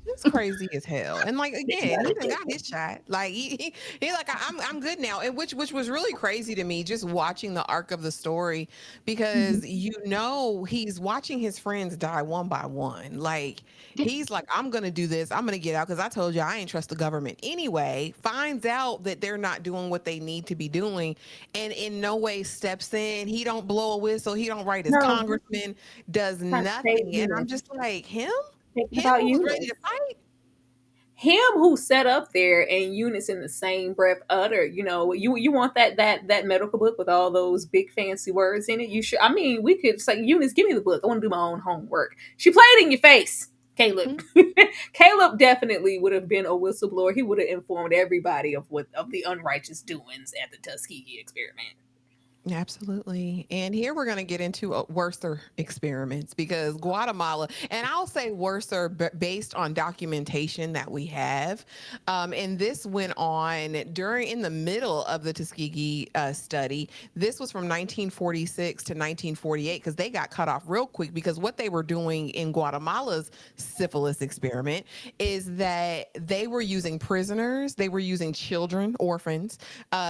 It's crazy as hell. And like It's again, not he a done good got his shot. Like he like I'm good now. And which was really crazy to me just watching the arc of the story one. because he's watching his friends die one by one. Like he's like, I'm gonna do this, I'm gonna get out because I told you I ain't trust the government anyway. Finds out that they're not doing what they need to be doing and in no way steps in. He don't blow a whistle, he don't write his No, congressman, does trying to save nothing. And I'm Eunice. just like, him? Thinking Him about who was ready Eunice. to fight. Him who sat up there and Eunice in the same breath uttered, you want that medical book with all those big fancy words in it. You should. I mean, we could say, Eunice, give me the book. I want to do my own homework. She played it in your face, Caleb. Caleb definitely would have been a whistleblower. He would have informed everybody of the unrighteous doings at the Tuskegee experiment. Absolutely. And here we're going to get into worser experiments because Guatemala, and I'll say worser based on documentation that we have. And this went on in the middle of the Tuskegee study. This was from 1946 to 1948 because they got cut off real quick because what they were doing in Guatemala's syphilis experiment is that they were using prisoners, they were using children, orphans,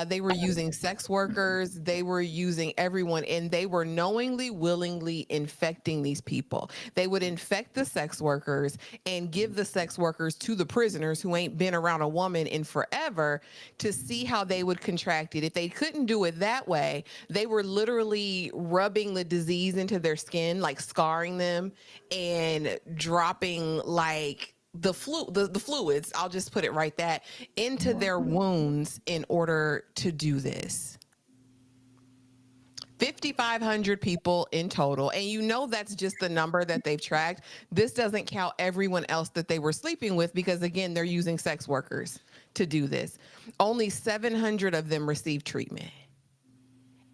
they were using sex workers, they were using everyone, and they were knowingly, willingly infecting these people. They would infect the sex workers and give the sex workers to the prisoners who ain't been around a woman in forever to see how they would contract it. If they couldn't do it that way, they were literally rubbing the disease into their skin, like scarring them and dropping like the fluids, I'll just put it right that, into their wounds in order to do this. 5,500 people in total. And that's just the number that they've tracked. This doesn't count everyone else that they were sleeping with because, again, they're using sex workers to do this. Only 700 of them received treatment.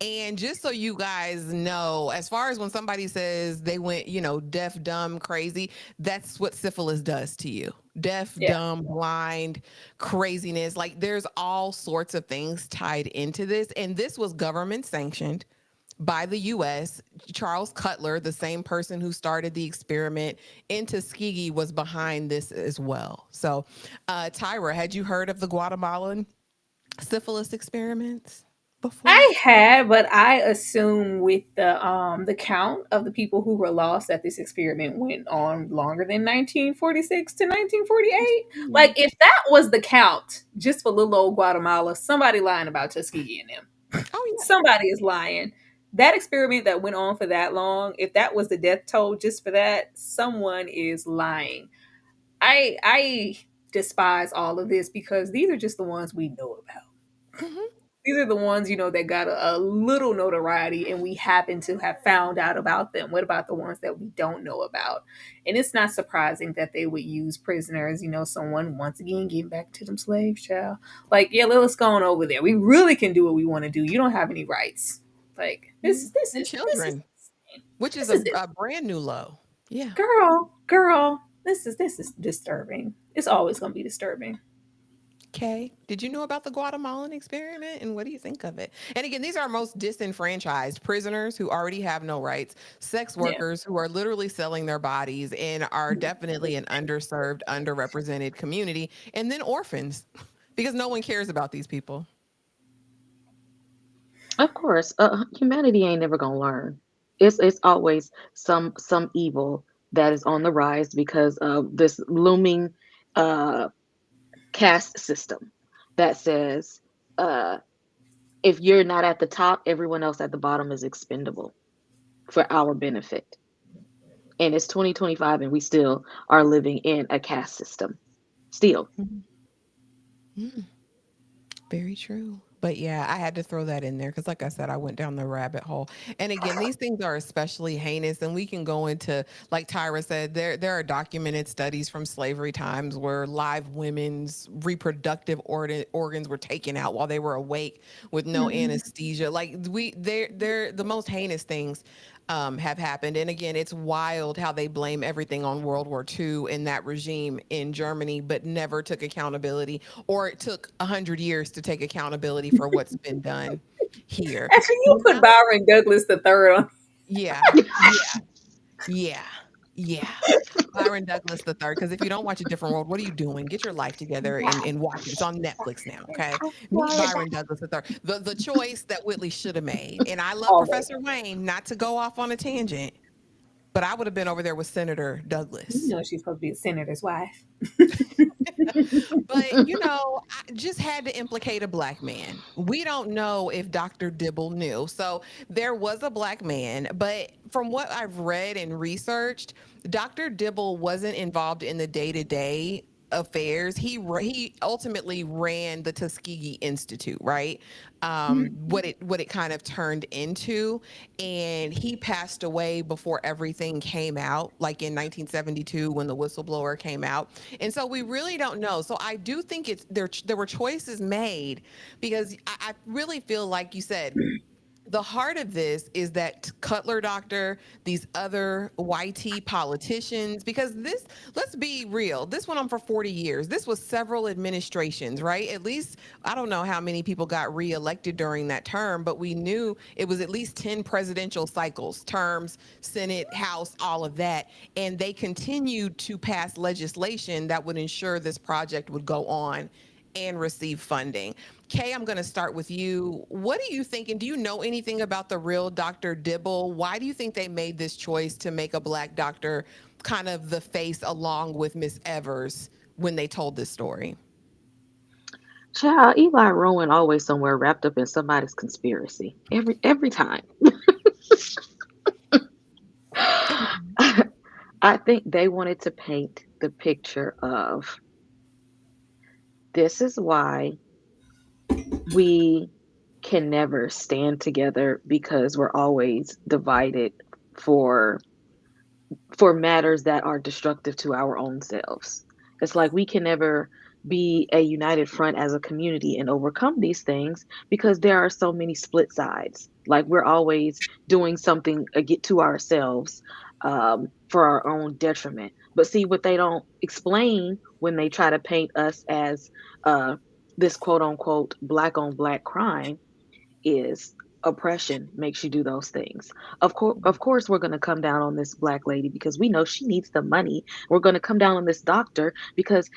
And just so you guys know, as far as when somebody says they went, deaf, dumb, crazy, that's what syphilis does to you. Deaf, dumb, blind, craziness. Like there's all sorts of things tied into this. And this was government sanctioned by the U.S. Charles Cutler, the same person who started the experiment in Tuskegee, was behind this as well. So, Tyra, had you heard of the Guatemalan syphilis experiments before? I had, but I assume with the count of the people who were lost that this experiment went on longer than 1946 to 1948. Like if that was the count, just for little old Guatemala, somebody lying about Tuskegee and them. Oh yeah, Somebody is lying. That experiment that went on for that long, if that was the death toll just for that, someone is lying. I despise all of this because these are just the ones we know about. Mm-hmm. These are the ones, that got a little notoriety and we happen to have found out about them. What about the ones that we don't know about? And it's not surprising that they would use prisoners, someone once again getting back to them slaves, child. Like, yeah, let's go on over there. We really can do what we want to do. You don't have any rights. Like this and is children, which is a brand new low. Yeah, girl, this is disturbing. It's always gonna be disturbing. Okay. Did you know about the Guatemalan experiment and what do you think of it? And again, these are most disenfranchised prisoners who already have no rights, sex Yeah. workers who are literally selling their bodies and are definitely an underserved, underrepresented community, and then orphans because no one cares about these people. Of course, humanity ain't never gonna learn. It's always some evil that is on the rise because of this looming uh, caste system that says if you're not at the top, everyone else at the bottom is expendable for our benefit. And it's 2025, and we still are living in a caste system. Still, Mm, very true. But yeah, I had to throw that in there because, like I said, I went down the rabbit hole. And again, these things are especially heinous, and we can go into, like Tyra said, there are documented studies from slavery times where live women's reproductive organs were taken out while they were awake with no anesthesia. Like they're the most heinous things have happened. And again, it's wild how they blame everything on World War II and that regime in Germany, but never took accountability, or it took 100 years to take accountability for what's been done here. Actually, you put Byron Douglas the third on. Yeah, yeah, yeah, yeah. Byron Douglas the third. Because if you don't watch A Different World, what are you doing? Get your life together and watch it. It's on Netflix now. Okay, meet Byron Douglas the third. The choice that Whitley should have made. And I love Professor Wayne. Not to go off on a tangent, but I would have been over there with Senator Douglas. She's supposed to be a senator's wife. But I just had to implicate a black man. We don't know if Dr. Dibble knew. So there was a black man, but from what I've read and researched, Dr. Dibble wasn't involved in the day-to-day affairs. He ultimately ran the Tuskegee Institute, right? What it kind of turned into, and he passed away before everything came out, like in 1972 when the whistleblower came out. And so we really don't know. So I do think there were choices made, because I really feel like you said the heart of this is that Cutler doctor, these other YT politicians, because this, let's be real, this went on for 40 years. This was several administrations, right? At least, I don't know how many people got reelected during that term, but we knew it was at least 10 presidential cycles, terms, Senate, House, all of that. And they continued to pass legislation that would ensure this project would go on and receive funding. Kay, I'm going to start with you. What do you think, and do you know anything about the real Dr. Dibble? Why do you think they made this choice to make a black doctor kind of the face along with Miss Evers when they told this story? Child, Eli Rowan always somewhere wrapped up in somebody's conspiracy. Every time. I think they wanted to paint the picture of this is why we can never stand together, because we're always divided for matters that are destructive to our own selves. It's like we can never be a united front as a community and overcome these things because there are so many split sides. Like we're always doing something get to ourselves, for our own detriment. But see, what they don't explain when they try to paint us as this quote unquote black on black crime is oppression makes you do those things. Of course, we're going to come down on this black lady because we know she needs the money. We're going to come down on this doctor because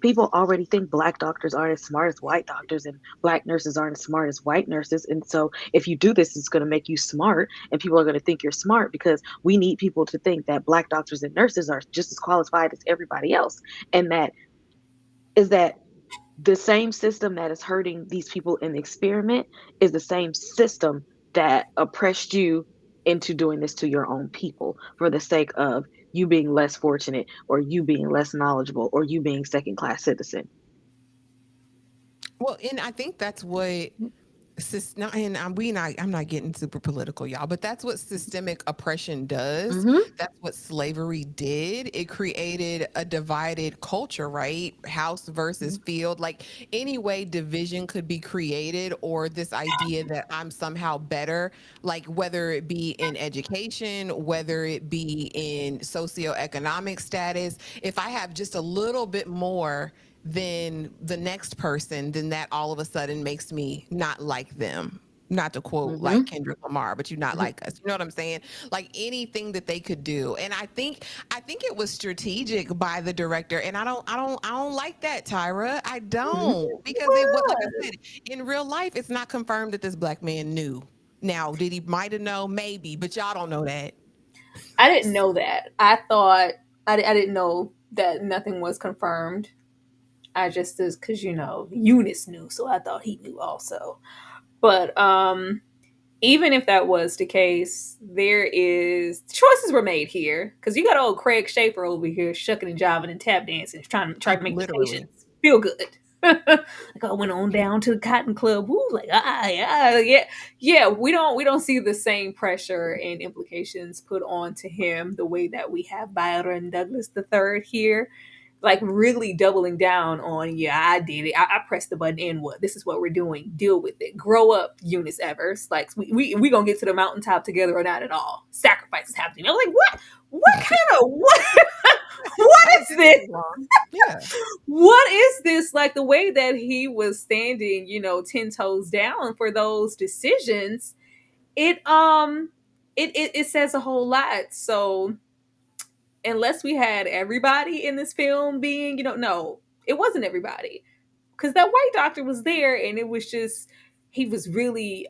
people already think black doctors aren't as smart as white doctors, and black nurses aren't as smart as white nurses. And so if you do this, it's going to make you smart, and people are going to think you're smart because we need people to think that black doctors and nurses are just as qualified as everybody else. And that the same system that is hurting these people in the experiment is the same system that oppressed you into doing this to your own people for the sake of you being less fortunate, or you being less knowledgeable, or you being second class citizen. Well, and I think that's what and I'm not getting super political, y'all, but that's what systemic oppression does. Mm-hmm. That's what slavery did. It created a divided culture, right? House versus field. Like any way division could be created, or this idea that I'm somehow better, like whether it be in education, whether it be in socioeconomic status. If I have just a little bit more than the next person, then that all of a sudden makes me not like them. Not to quote like Mm-hmm. Kendrick Lamar, but you're not like us. You know what I'm saying? Like anything that they could do. And I think it was strategic by the director. And I don't like that, Tyra. I don't. Because it was, like I said, in real life, it's not confirmed that this black man knew. Now, did he might have known? Maybe, but y'all don't know that. I didn't know that. I thought I didn't know that nothing was confirmed. I just because Eunice knew, so I thought he knew also. But even if that was the case, choices were made here because you got old Craig Schaefer over here shucking and jiving and tap dancing, trying to make the Literally. patients feel good. Like I went on down to the Cotton Club. Woo, like yeah, yeah. We don't see the same pressure and implications put onto him the way that we have Byron Douglas III here, like really doubling down on, yeah, I did it. I pressed the button and what? This is what we're doing. Deal with it. Grow up, Eunice Evers. Like we gonna get to the mountaintop together or not at all. Sacrifice is happening. I was like, what? What kind of what? What is this? Yeah. What is this? Like the way that he was standing, 10 toes down for those decisions. It says a whole lot. So unless we had everybody in this film being, no, it wasn't everybody. Because that white doctor was there and it was just, he was really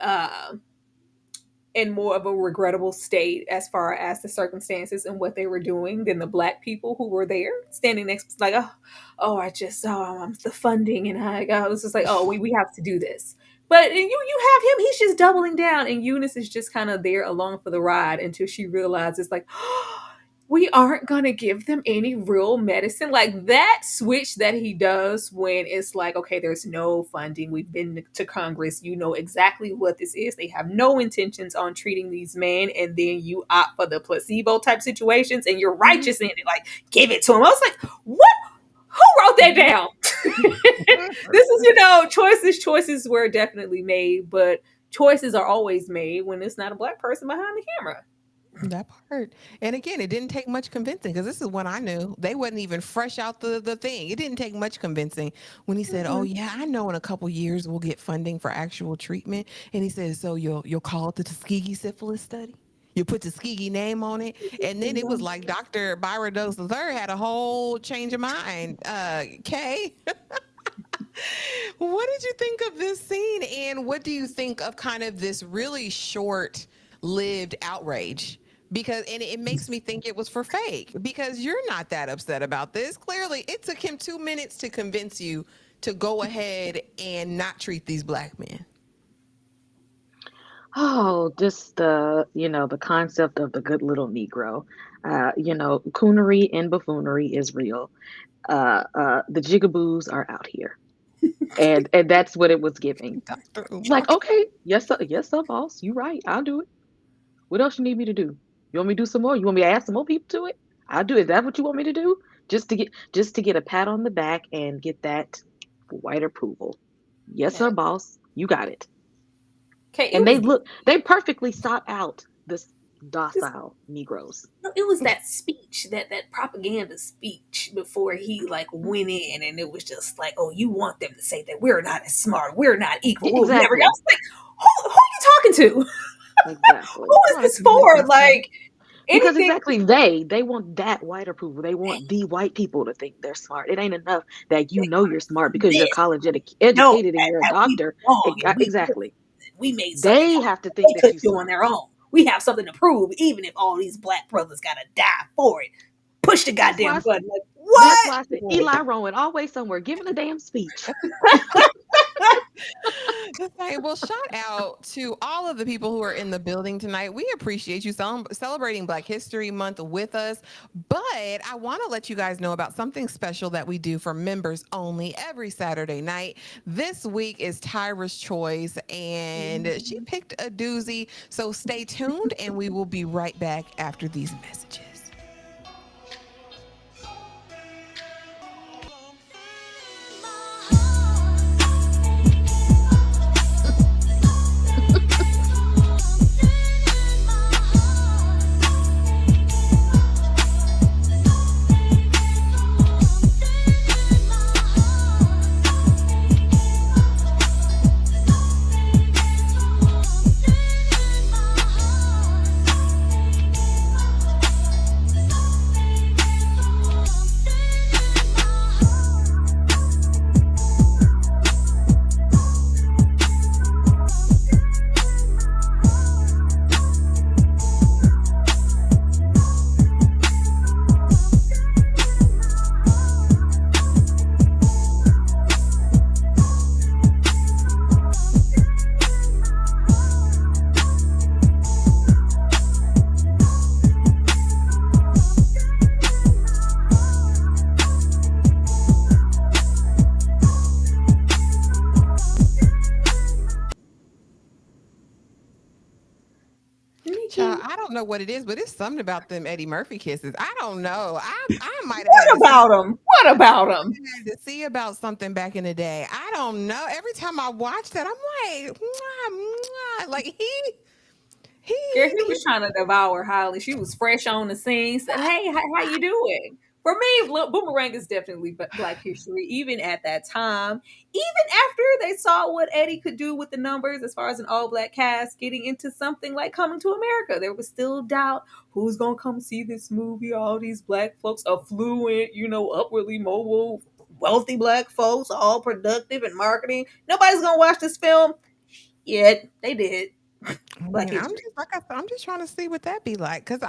in more of a regrettable state as far as the circumstances and what they were doing than the black people who were there standing next, like, I just the funding, and I was just like, oh, we have to do this. But you have him, he's just doubling down, and Eunice is just kind of there along for the ride until she realizes, like, we aren't going to give them any real medicine. Like that switch that he does when it's like, okay, there's no funding. We've been to Congress. You know exactly what this is. They have no intentions on treating these men. And then you opt for the placebo type situations and you're righteous in it. Like, give it to him. I was like, what? Who wrote that down? This is, choices were definitely made, but choices are always made when it's not a black person behind the camera. That part. And again, it didn't take much convincing because this is when I knew they wasn't even fresh out the thing. It didn't take much convincing when he said, "Oh yeah, I know in a couple years we'll get funding for actual treatment." And he says, "So you'll call it the Tuskegee syphilis study? You put Tuskegee name on it?" And then it was like Dr. Byron Douglas III had a whole change of mind. Kay, what did you think of this scene? And what do you think of kind of this really short-lived outrage? Because and it makes me think it was for fake because you're not that upset about this. Clearly, it took him 2 minutes to convince you to go ahead and not treat these black men. Oh, just the concept of the good little Negro. Coonery and buffoonery is real. The jigaboos are out here, and that's what it was giving. Dr. It's like, okay, yes, sir, boss, you right, I'll do it. What else you need me to do? You want me to do some more? You want me to add some more people to it? I'll do it. Is that what you want me to do? Just to get a pat on the back and get that white approval. Yes, sir, boss. You got it. Okay, And they perfectly sought out this docile Negroes. it was that speech, that propaganda speech before he like went in, and it was just like, oh, you want them to say that we're not as smart, we're not equal, we'll never. I was like, who are you talking to? Exactly. Who is this for? Like, because anything. exactly they want that white approval. They want the white people to think they're smart. It ain't enough that you're smart because you're college educated and you're a doctor. Exactly. We made something they have to think that you do on their own. We have something to prove, even if all these black brothers gotta die for it. Push the goddamn button. Like, what? That's why I said Eli Rowan always somewhere giving a damn speech. Okay, well, shout out to all of the people who are in the building tonight. We appreciate you celebrating Black History Month with us. But I want to let you guys know about something special that we do for members only every Saturday night. This week is Tyra's Choice, and she picked a doozy. So stay tuned, and we will be right back after these messages. I don't know what it is, but it's something about them Eddie Murphy kisses. I don't know. I might have What about him? to see about something back in the day. I don't know. Every time I watch that, I'm like, mwah, mwah. Like Girl, he was trying to devour Holly. She was fresh on the scene. Said, "Hey, how you doing?" For me, Boomerang is definitely Black history. Even at that time, even after they saw what Eddie could do with the numbers, as far as an all-black cast getting into something like Coming to America, there was still doubt: who's gonna come see this movie? All these black folks, affluent, upwardly mobile, wealthy black folks, all productive and marketing. Nobody's gonna watch this film. Yet they did. I Black mean, I'm history. just like I'm just trying to see what that be like, cause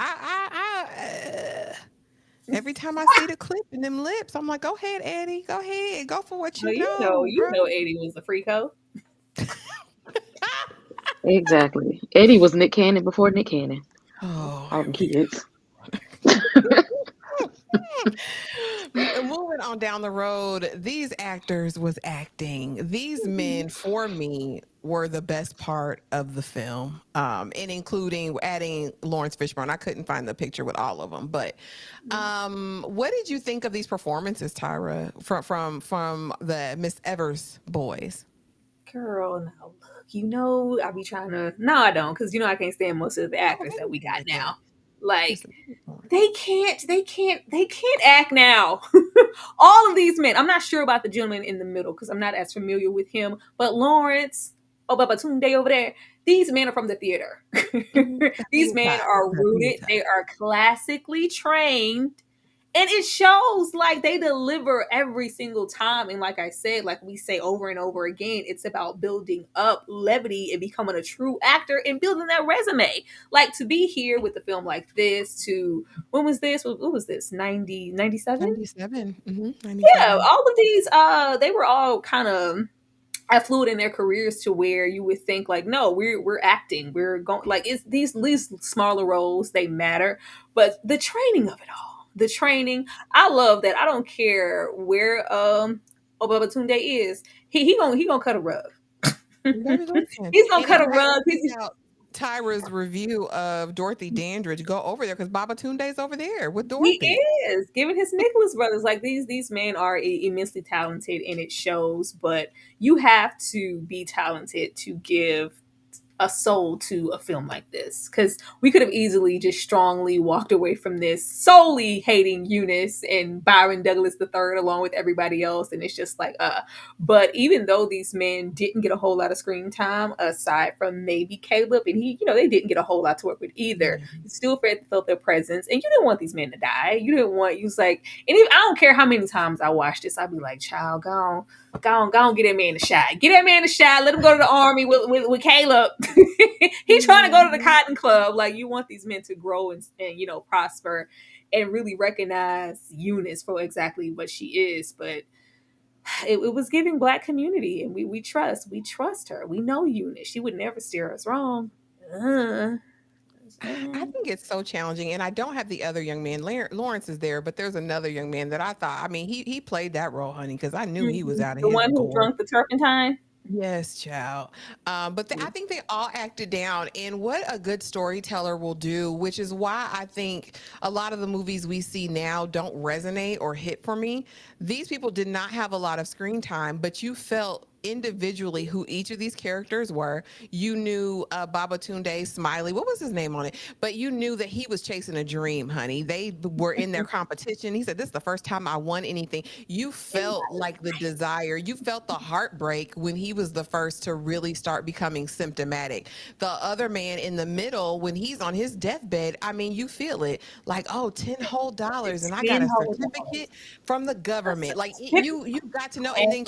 every time I see the clip and them lips, I'm like, go ahead, Eddie, go ahead, go for what Oh, you know, you bro. know, Eddie was a freako. Exactly. Eddie was Nick Cannon before Nick Cannon. Oh, All here them we kids. Moving on down the road, these actors was acting. These men, for me, were the best part of the film, and including adding Lawrence Fishburne. I couldn't find the picture with all of them, but what did you think of these performances, Tyra, from the Miss Evers boys? Girl, now look, I be trying to. No, I don't, because I can't stand most of the Oh, actors hey, that we got Listen, now. Like, listen. they can't act now. All of these men. I'm not sure about the gentleman in the middle because I'm not as familiar with him. But Lawrence, Babatunde over there, these men are from the theater. The These men are rooted. theater. They are classically trained. And it shows like they deliver every single time. And like I said, like we say over and over again, it's about building up levity and becoming a true actor and building that resume. Like to be here with a film like this, to when was this? What was this? 97? 97. Yeah, 97. all of these they were all kind of affluent in their careers to where you would think like, no, we're acting, we're going, like, it's these smaller roles, they matter, but the training of it all, the training, I love that. I don't care where Obabatunde is, he gonna cut a rug. Baby, listen. He's gonna And if cut a you haven't rug. checked out Tyra's review of Dorothy Dandridge, go over there because Baba Tunde's over there with He Dorothy. is giving his Nicholas brothers, like, these men are immensely talented and it shows, but you have to be talented to give a soul to a film like this, because we could have easily just strongly walked away from this solely hating Eunice and Byron Douglas III along with everybody else, and it's just like but even though these men didn't get a whole lot of screen time aside from maybe Caleb, and he, they didn't get a whole lot to work with either, Yeah. you still felt their presence, and you didn't want these men to die. You didn't want, you was like, and even, I don't care how many times I watched this, I'd be like, child, go on, get that man a shot. Get that man a shot. Let him go to the army with Caleb. He's trying to go to the Cotton Club. Like, you want these men to grow and prosper and really recognize Eunice for exactly what she is. But it was giving Black community, and we trust her. We know Eunice. She would never steer us wrong. Uh, I think it's so challenging, and I don't have the other young man. Lawrence is there, but there's another young man that I thought. I mean, he played that role, honey, because I knew he was out of the his one who gourd. drunk the turpentine. Yes, child. But I think they all acted down. And what a good storyteller will do, which is why I think a lot of the movies we see now don't resonate or hit for me. These people did not have a lot of screen time, but you felt individually who each of these characters were. You knew Babatunde Smiley. What was his name on it? But you knew that he was chasing a dream, honey. They were in their competition. He said, "This is the first time I won anything." You felt like the desire. You felt the heartbreak when he was the first to really start becoming symptomatic. The other man in the middle, when he's on his deathbed, I mean, you feel it like, oh, $10 whole, and I got a certificate from the government. Like you got to know. And then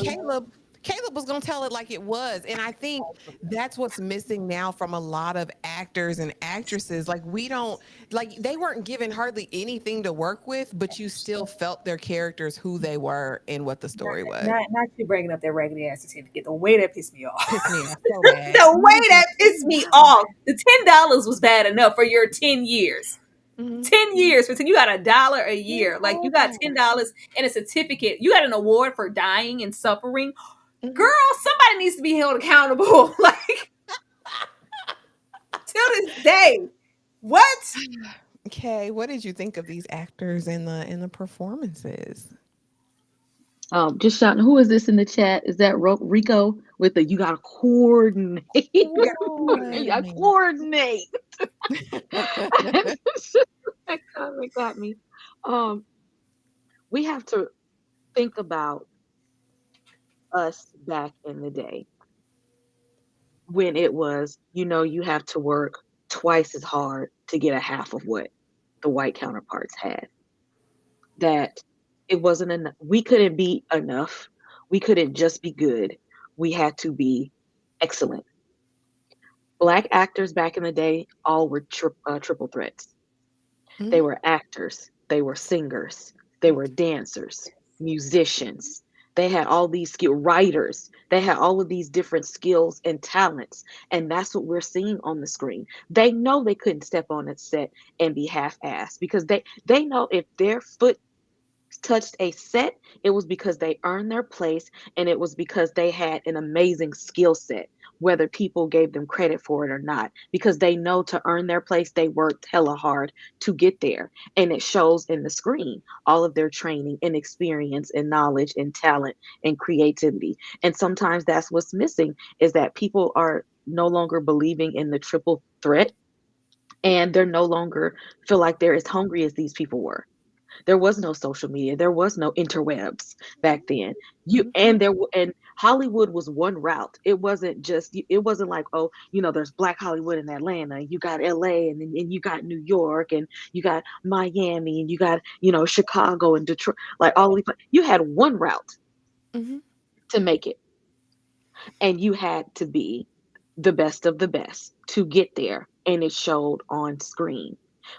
Caleb was going to tell it like it was. And I think that's what's missing now from a lot of actors and actresses. Like, we don't, like, they weren't given hardly anything to work with, but you still felt their characters, who they were, and what the story was. Not you bringing up that raggedy ass certificate. The way that pissed me off. Pissed me off so bad. The I'm way like, that pissed me off. The $10 was bad enough for your 10 years. mhm. 10 years for 10, you got $1 a year. Like, you got $10. $10 and a certificate. You got an award for dying and suffering. Mhm. Girl, somebody needs to be held accountable. Like, till this day. What? Okay, what did you think of these actors and the performances? Just shouting, who is this in the chat? Is that Rico with the you gotta coordinate? You gotta coordinate. That comment got me. We have to think about us back in the day when it was, you have to work twice as hard to get a half of what the white counterparts had. That it wasn't enough. We couldn't be enough. We couldn't just be good. We had to be excellent. Black actors back in the day all were triple threats. They were actors, they were singers, they were dancers, musicians. They had all these writers. They had all of these different skills and talents. And that's what we're seeing on the screen. They know they couldn't step on a set and be half-assed because they know if their foot touched a set, it was because they earned their place and it was because they had an amazing skill set, whether people gave them credit for it or not, because they know to earn their place, they worked hella hard to get there. And it shows in the screen, all of their training and experience and knowledge and talent and creativity. And sometimes that's what's missing is that people are no longer believing in the triple threat and they're no longer feel like they're as hungry as these people were. There was no social media. There was no interwebs back then. And Hollywood was one route. It wasn't just. It wasn't like, oh, there's Black Hollywood in Atlanta. You got L.A. and you got New York and you got Miami and you got Chicago and Detroit. Like all these. You had one route to make it, and you had to be the best of the best to get there, and it showed on screen.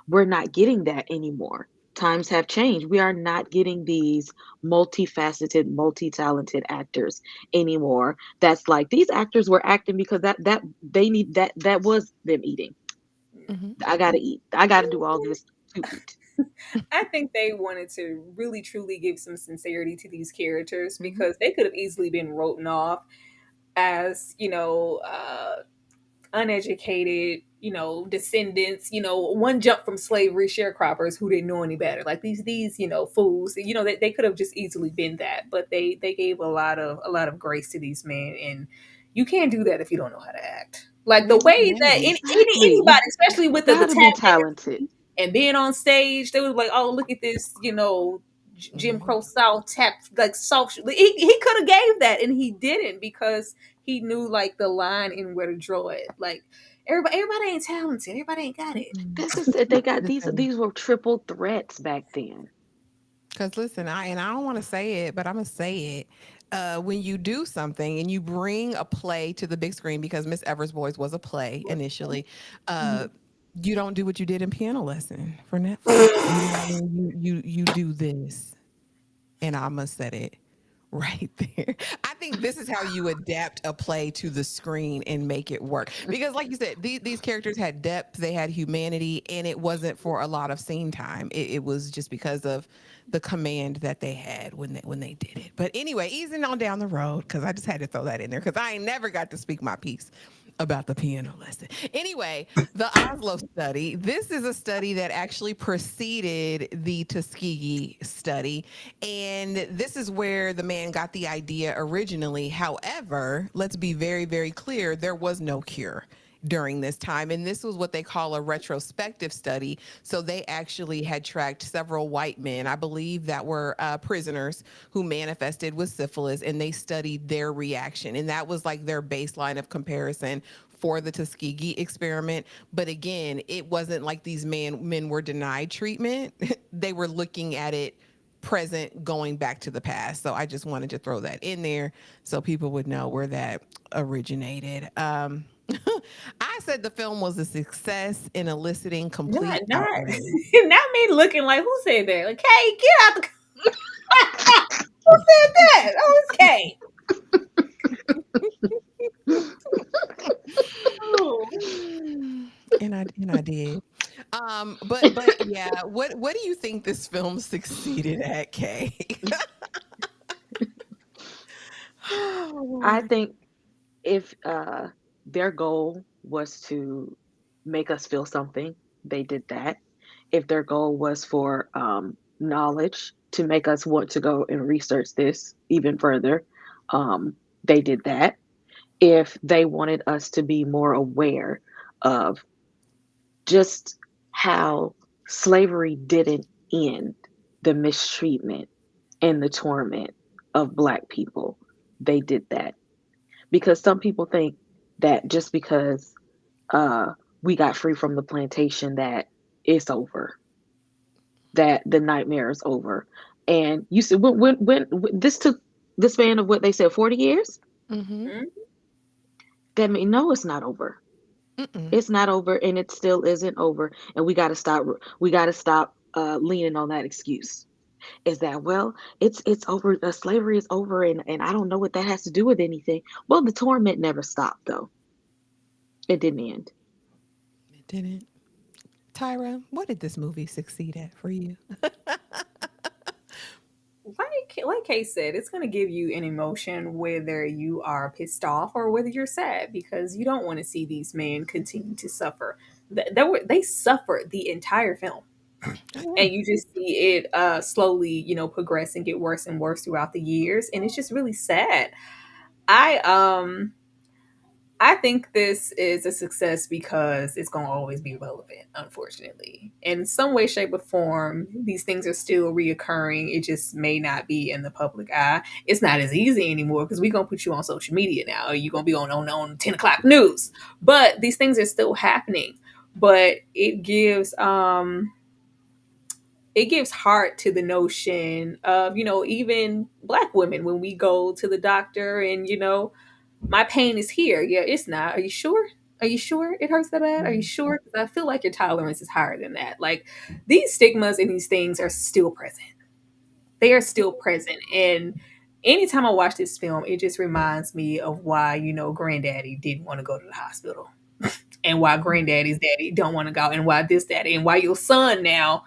We're not getting that anymore. Times have changed. We are not getting these multifaceted, multi-talented actors anymore. That's like these actors were acting because that they need that was them eating. I gotta eat. I gotta do all this to eat. I think they wanted to really truly give some sincerity to these characters because they could have easily been written off as, uneducated, descendants, one jump from slavery sharecroppers who didn't know any better. Like these, fools, they could have just easily been that, but they gave a lot of grace to these men, and you can't do that if you don't know how to act. Like the way that anybody, especially with the gotta be tap talented. and being on stage, they was like, "Oh, look at this, Jim Crow South tap like soft." He could have gave that, and he didn't because he knew like the line and where to draw it. Like everybody ain't talented. Everybody ain't got it. This is it. They got these were triple threats back then. Because listen, I don't want to say it, but I'm gonna say it. When you do something and you bring a play to the big screen, because Miss Evers Boys was a play initially, you don't do what you did in Piano Lesson for Netflix. You do this, and I must set it right there. I think this is how you adapt a play to the screen and make it work. Because, like you said, these characters had depth, they had humanity, and it wasn't for a lot of scene time. It was just because of the command that they had when they did it. But anyway, easing on down the road, because I just had to throw that in there because I ain't never got to speak my piece about the Piano Lesson. Anyway, the Oslo study. This is a study that actually preceded the Tuskegee study. And this is where the man got the idea originally. However, let's be very, very clear, there was no cure during this time. And this was what they call a retrospective study. So they actually had tracked several white men, I believe, that were prisoners who manifested with syphilis, and they studied their reaction. And that was like their baseline of comparison for the Tuskegee experiment. But again, it wasn't like these men were denied treatment. They were looking at it present, going back to the past. So I just wanted to throw that in there so people would know where that originated. I said the film was a success in eliciting complete Not outrage. not me looking like who said that? Like, hey, get out the who said that? Oh, it's Kay. Oh. And I did. But yeah, what do you think this film succeeded at, Kay? I think if their goal was to make us feel something, they did that. If their goal was for knowledge to make us want to go and research this even further, they did that. If they wanted us to be more aware of just how slavery didn't end, the mistreatment and the torment of Black people, they did that. Because some people think that just because we got free from the plantation that it's over, that the nightmare is over. And you said when this took the span of what they said 40 years, Mm-hmm. Mhm. that mean no, it's not over. Mm-mm. It's not over, and it still isn't over. And we got to stop. We got to stop leaning on that excuse. Is that, well, it's over. Slavery is over, and I don't know what that has to do with anything. Well, the torment never stopped, though. It didn't end. It didn't. Tyra, what did this movie succeed at for you? Like Kay said, it's going to give you an emotion whether you are pissed off or whether you're sad, because you don't want to see these men continue to suffer. They suffered the entire film, Oh, and you just see it slowly, progress and get worse and worse throughout the years, and it's just really sad. I I think this is a success because it's going to always be relevant, unfortunately. In some way, shape, or form, these things are still reoccurring. It just may not be in the public eye. It's not as easy anymore because we're going to put you on social media now. Or you're going to be on 10 o'clock news. But these things are still happening. But it gives heart to the notion of, even Black women, when we go to the doctor and, my pain is here. Yeah, it's not. Are you sure? Are you sure it hurts that bad? Are you sure? 'Cause I feel like your tolerance is higher than that. Like, these stigmas and these things are still present. They are still present. And anytime I watch this film, it just reminds me of why, granddaddy didn't want to go to the hospital. And why granddaddy's daddy don't want to go, and why this daddy, and why your son now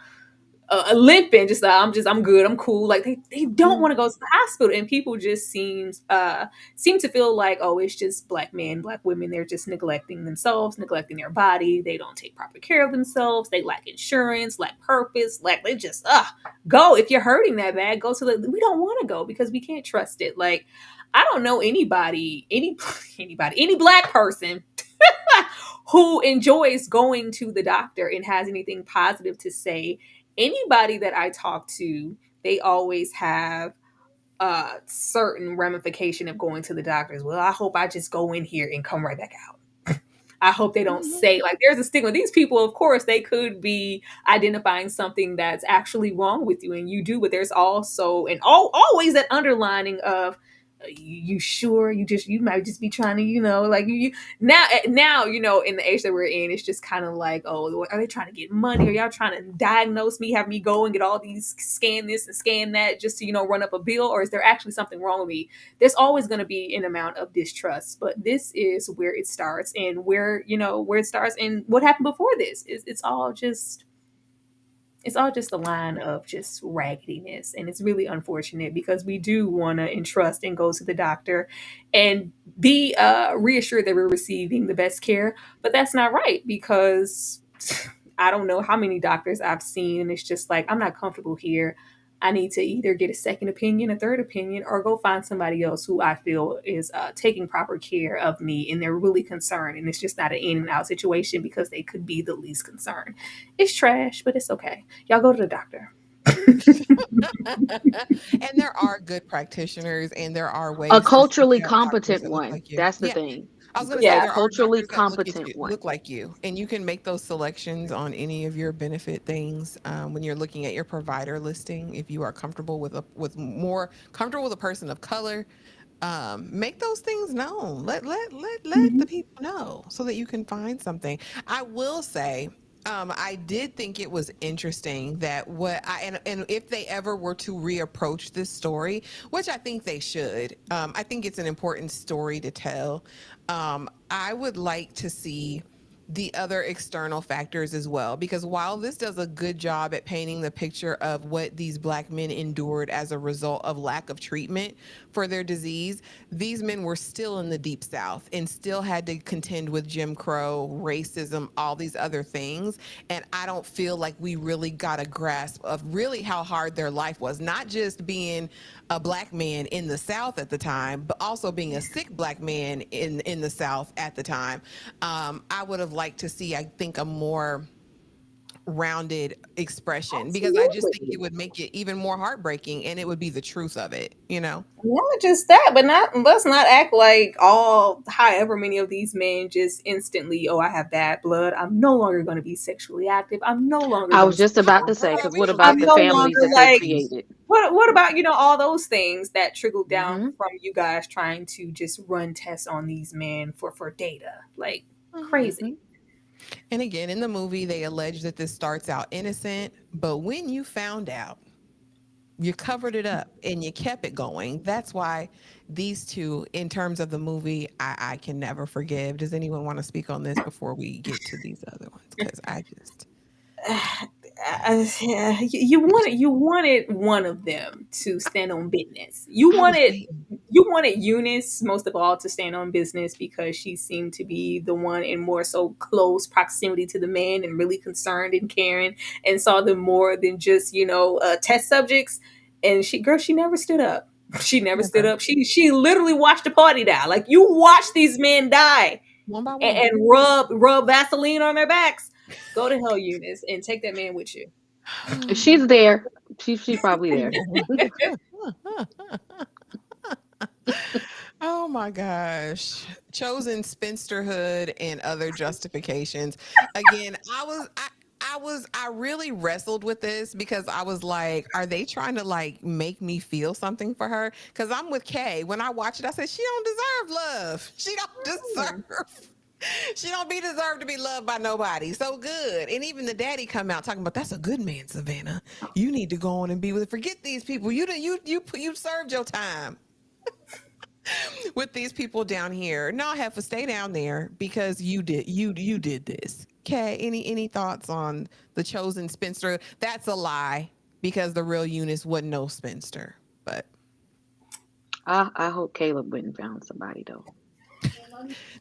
limping, just like, I'm good, I'm cool. Like, they don't want to go to the hospital, and people just seem to feel like, oh, it's just Black men, Black women, they're just neglecting themselves, neglecting their body, they don't take proper care of themselves, they lack insurance, lack purpose, lack, they just go. If you're hurting that bad, go to the, we don't want to go because we can't trust it. Like, I don't know anybody, any Black person who enjoys going to the doctor and has anything positive to say. Anybody that I talk to, they always have a certain ramification of going to the doctors. Well, I hope I just go in here and come right back out. I hope they don't mhm. say, like, there's a stigma. These people, of course, they could be identifying something that's actually wrong with you, and you do, but there's also, and always that underlining of, you sure you might just be trying to, like, you now, in the age that we're in, it's just kind of like, oh, are they trying to get money? Are y'all trying to diagnose me, have me go and get all these, scan this and scan that just to, run up a bill? Or is there actually something wrong with me? There's always going to be an amount of distrust, but this is where it starts, and where it starts, and what happened before this is, it's all just a line of just raggediness. And it's really unfortunate because we do want to entrust and go to the doctor and be reassured that we're receiving the best care. But that's not right, because I don't know how many doctors I've seen. And it's just like, I'm not comfortable here. I need to either get a second opinion, a third opinion, or go find somebody else who I feel is taking proper care of me, and they're really concerned. And it's just not an in and out situation because they could be the least concerned. It's trash, but it's okay. Y'all go to the doctor. And there are good practitioners, and there are A ways to seek culturally out doctors competent that look one. like you. That's the Yeah. thing. I was going to say A Yeah. there are culturally doctors that look at competent you, one. look like you, and you can make those selections on any of your benefit things when you're looking at your provider listing. If you are comfortable with more comfortable with a person of color, make those things known. Let the Mhm. people know so that you can find something. I will say. I did think it was interesting that and if they ever were to reapproach this story, which I think they should, I think it's an important story to tell. I would like to see the other external factors as well, because while this does a good job at painting the picture of what these Black men endured as a result of lack of treatment for their disease, these men were still in the deep South and still had to contend with Jim Crow, racism, all these other things. And I don't feel like we really got a grasp of really how hard their life was, not just being a Black man in the South at the time, but also being a sick Black man in the South at the time. I would have liked to see, I think, a more rounded expression, because I just think it Absolutely. would make it even more heartbreaking, and it would be the truth of it, you know? Not just that, but not let's not act like all however many of these men just instantly, oh, I have bad blood, I'm no longer going to be sexually active. I'm no longer I going was to just sleep about to around. say, Girl, because we what don't do I'm about the no that in longer families these that they've like, movies. created? what about, all those things that trickled down Hmm. from you guys trying to just run tests on these men for data? Like, Crazy. And again, in the movie, they allege that this starts out innocent, but when you found out, you covered it up and you kept it going. That's why these two, in terms of the movie, I can never forgive. Does anyone want to speak on this before we get to these other ones? Because I just. You wanted one of them to stand on business. You I was wanted waiting. you wanted Eunice most of all to stand on business because she seemed to be the one in more so close proximity to the man and really concerned and caring and saw them more than just test subjects. And she never stood up. She never stood Never. up. She literally watched the party die. Like you watch these men die One by and, one. and rub Vaseline on their backs. Go to hell, Eunice, and take that man with you. She's there. She's probably there. Oh my gosh. Chosen spinsterhood and other justifications. Again, I really wrestled with this because I was like, are they trying to like make me feel something for her? Because I'm with Kay. When I watch it, I said, she don't deserve love. She don't deserve. She don't be deserved to be loved by nobody. So good. And even the daddy come out talking about that's a good man, Savannah. You need to go on and be with. Forget these people. You served your time with these people down here. No, Heffa, stay down there because you did this. Okay. Any thoughts on the chosen spinster? That's a lie because the real Eunice wasn't no spinster. But I hope Caleb went and found somebody though.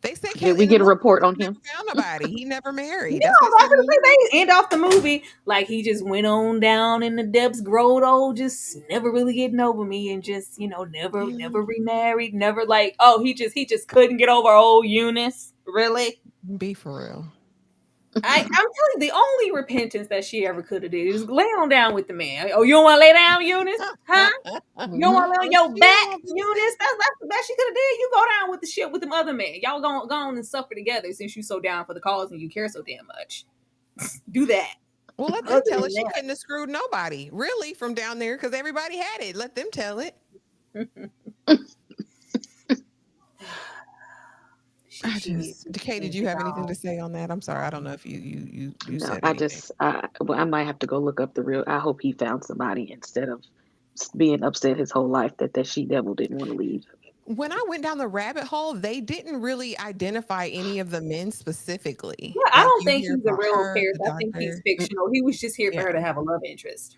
they said Did in we the get a movie report on he never him? found nobody. He never married. No, That's what I they was said in gonna the say movie. they end off the movie like he just went on down in the depths, growed old, just never really getting over me, and just never remarried, never like he just couldn't get over old Eunice. Really, Be for real. I'm telling you, the only repentance that she ever could have did is lay on down with the man. Oh, you don't want to lay down, Eunice? Huh? You don't want to lay on your You back, don't be Eunice? That's the best she could have did. You go down with the shit with them other men. Y'all go on and suffer together since you so down for the cause and you care so damn much. Do that. Well, let them Other tell than it. She couldn't have screwed nobody, really, from down there because everybody had it. Let them tell it. that, she needs to Kay, did change you it have anything to all. say on that? I'm sorry. I don't know if you No, said anything. well, I might have to go look up the real. I hope he found somebody instead of being upset his whole life that she devil didn't want to leave. When I went down the rabbit hole, they didn't really identify any of the men specifically. Yeah, I Like don't you think hear he's a about real her, the character. I think he's doctor. fictional. He was just here for Yeah. her to have a love interest.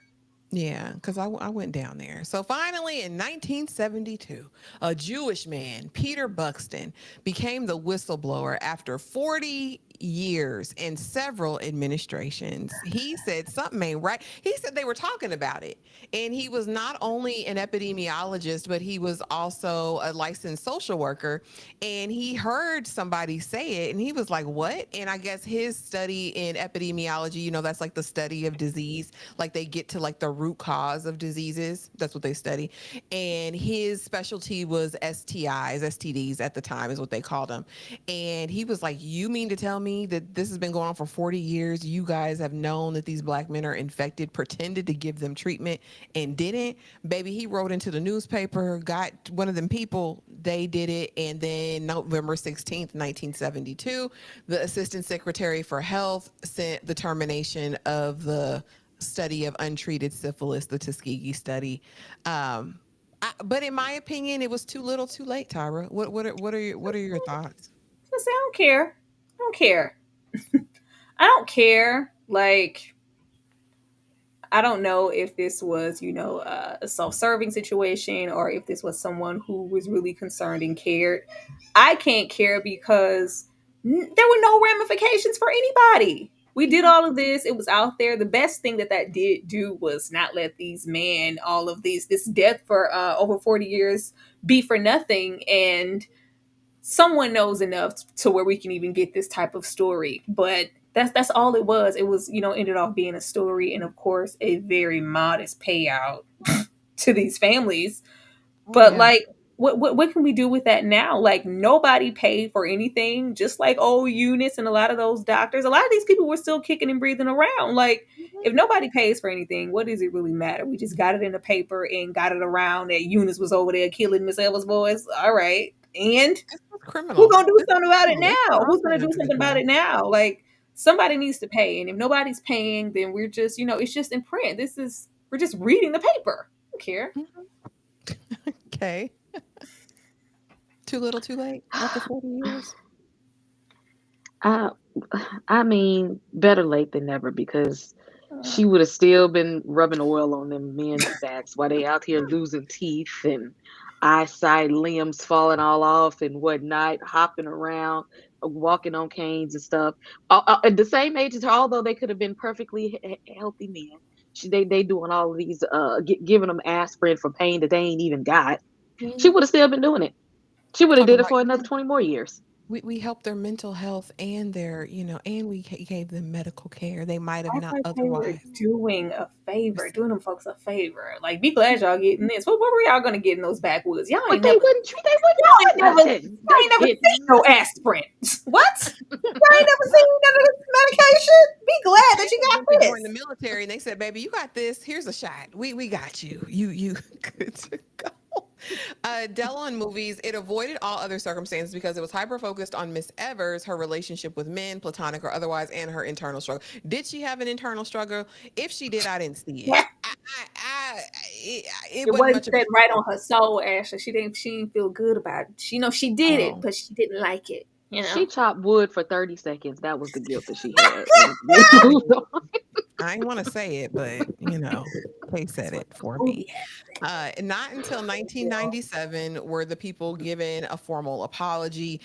Yeah, because I went down there. So finally, in 1972, a Jewish man, Peter Buxton, became the whistleblower after 40 years and several administrations. He said something ain't right. He said they were talking about it. And he was not only an epidemiologist, but he was also a licensed social worker. And he heard somebody say it and he was like, what? And I guess his study in epidemiology, that's like the study of disease, like they get to like the root cause of diseases. That's what they study. And his specialty was STIs, STDs at the time is what they called them. And he was like, you mean to tell me that this has been going on for 40 years? You guys have known that these black men are infected, pretended to give them treatment and didn't? Baby, he wrote into the newspaper, got one of them people, they did it. And then November 16th, 1972, the Assistant Secretary for Health sent the termination of the study of untreated syphilis, the Tuskegee study. But in my opinion, it was too little, too late. Tyra, what are your thoughts? I don't care. I don't care. I don't care. Like, I don't know if this was, a self-serving situation or if this was someone who was really concerned and cared. I can't care because there were no ramifications for anybody. We did all of this. It was out there. The best thing that did do was not let these men, all of this death for over 40 years be for nothing. And someone knows enough to where we can even get this type of story. But that's all it was. It was, ended off being a story and of course a very modest payout to these families. Oh But yeah. like what can we do with that now? Like nobody paid for anything, just like old Eunice and a lot of those doctors. A lot of these people were still kicking and breathing around. Like if nobody pays for anything, what does it really matter? We just got it in the paper and got it around that Eunice was over there killing Miss Eva's boys. All right. And This was criminal. who's gonna do This was something about it criminal. This now? Who's Johnson gonna do something about it administration. now? Like somebody needs to pay, and if nobody's paying, then we're just, it's just in print. We're just reading the paper. I don't care. Okay. Too little, too late. After 40 years. I, I mean, better late than never because she would have still been rubbing oil on them men's backs while they out here losing teeth and eyesight, limbs falling all off and whatnot, hopping around, walking on canes and stuff. At the same age as her, although they could have been perfectly healthy men. They doing all of these, giving them aspirin for pain that they ain't even got. She would have still been doing it. She would have Talking did it about, for another 20 more years. we helped their mental health and their, and we gave them medical care they might have Act not like they were otherwise doing a favor, received. doing them folks a favor. Like, be glad y'all getting this. What were y'all gonna get in those backwoods? Y'all But ain't never, they wasn't doing nothing. y'all ain't never seen no aspirin. What? Y'all ain't never seen none of this medication. Be glad that you They got went to this. join the military and they said, "Baby, you got this. Here's a shot. We got you. You good to go." Delon movies, it avoided all other circumstances because it was hyper focused on Miss Evers, her relationship with men, platonic or otherwise, and her internal struggle. Did she have an internal struggle? If she did, I didn't see it. It It wasn't wasn't much of a sitting right struggle. on her soul, Ashley. She didn't feel good about it. She did it, Oh, but she didn't like it. She chopped wood for 30 seconds. That was the guilt that she had. I mean, I didn't want to say it, but they said That's what it the for movie me. had. Not until Yeah. 1997 were the people given a formal apology.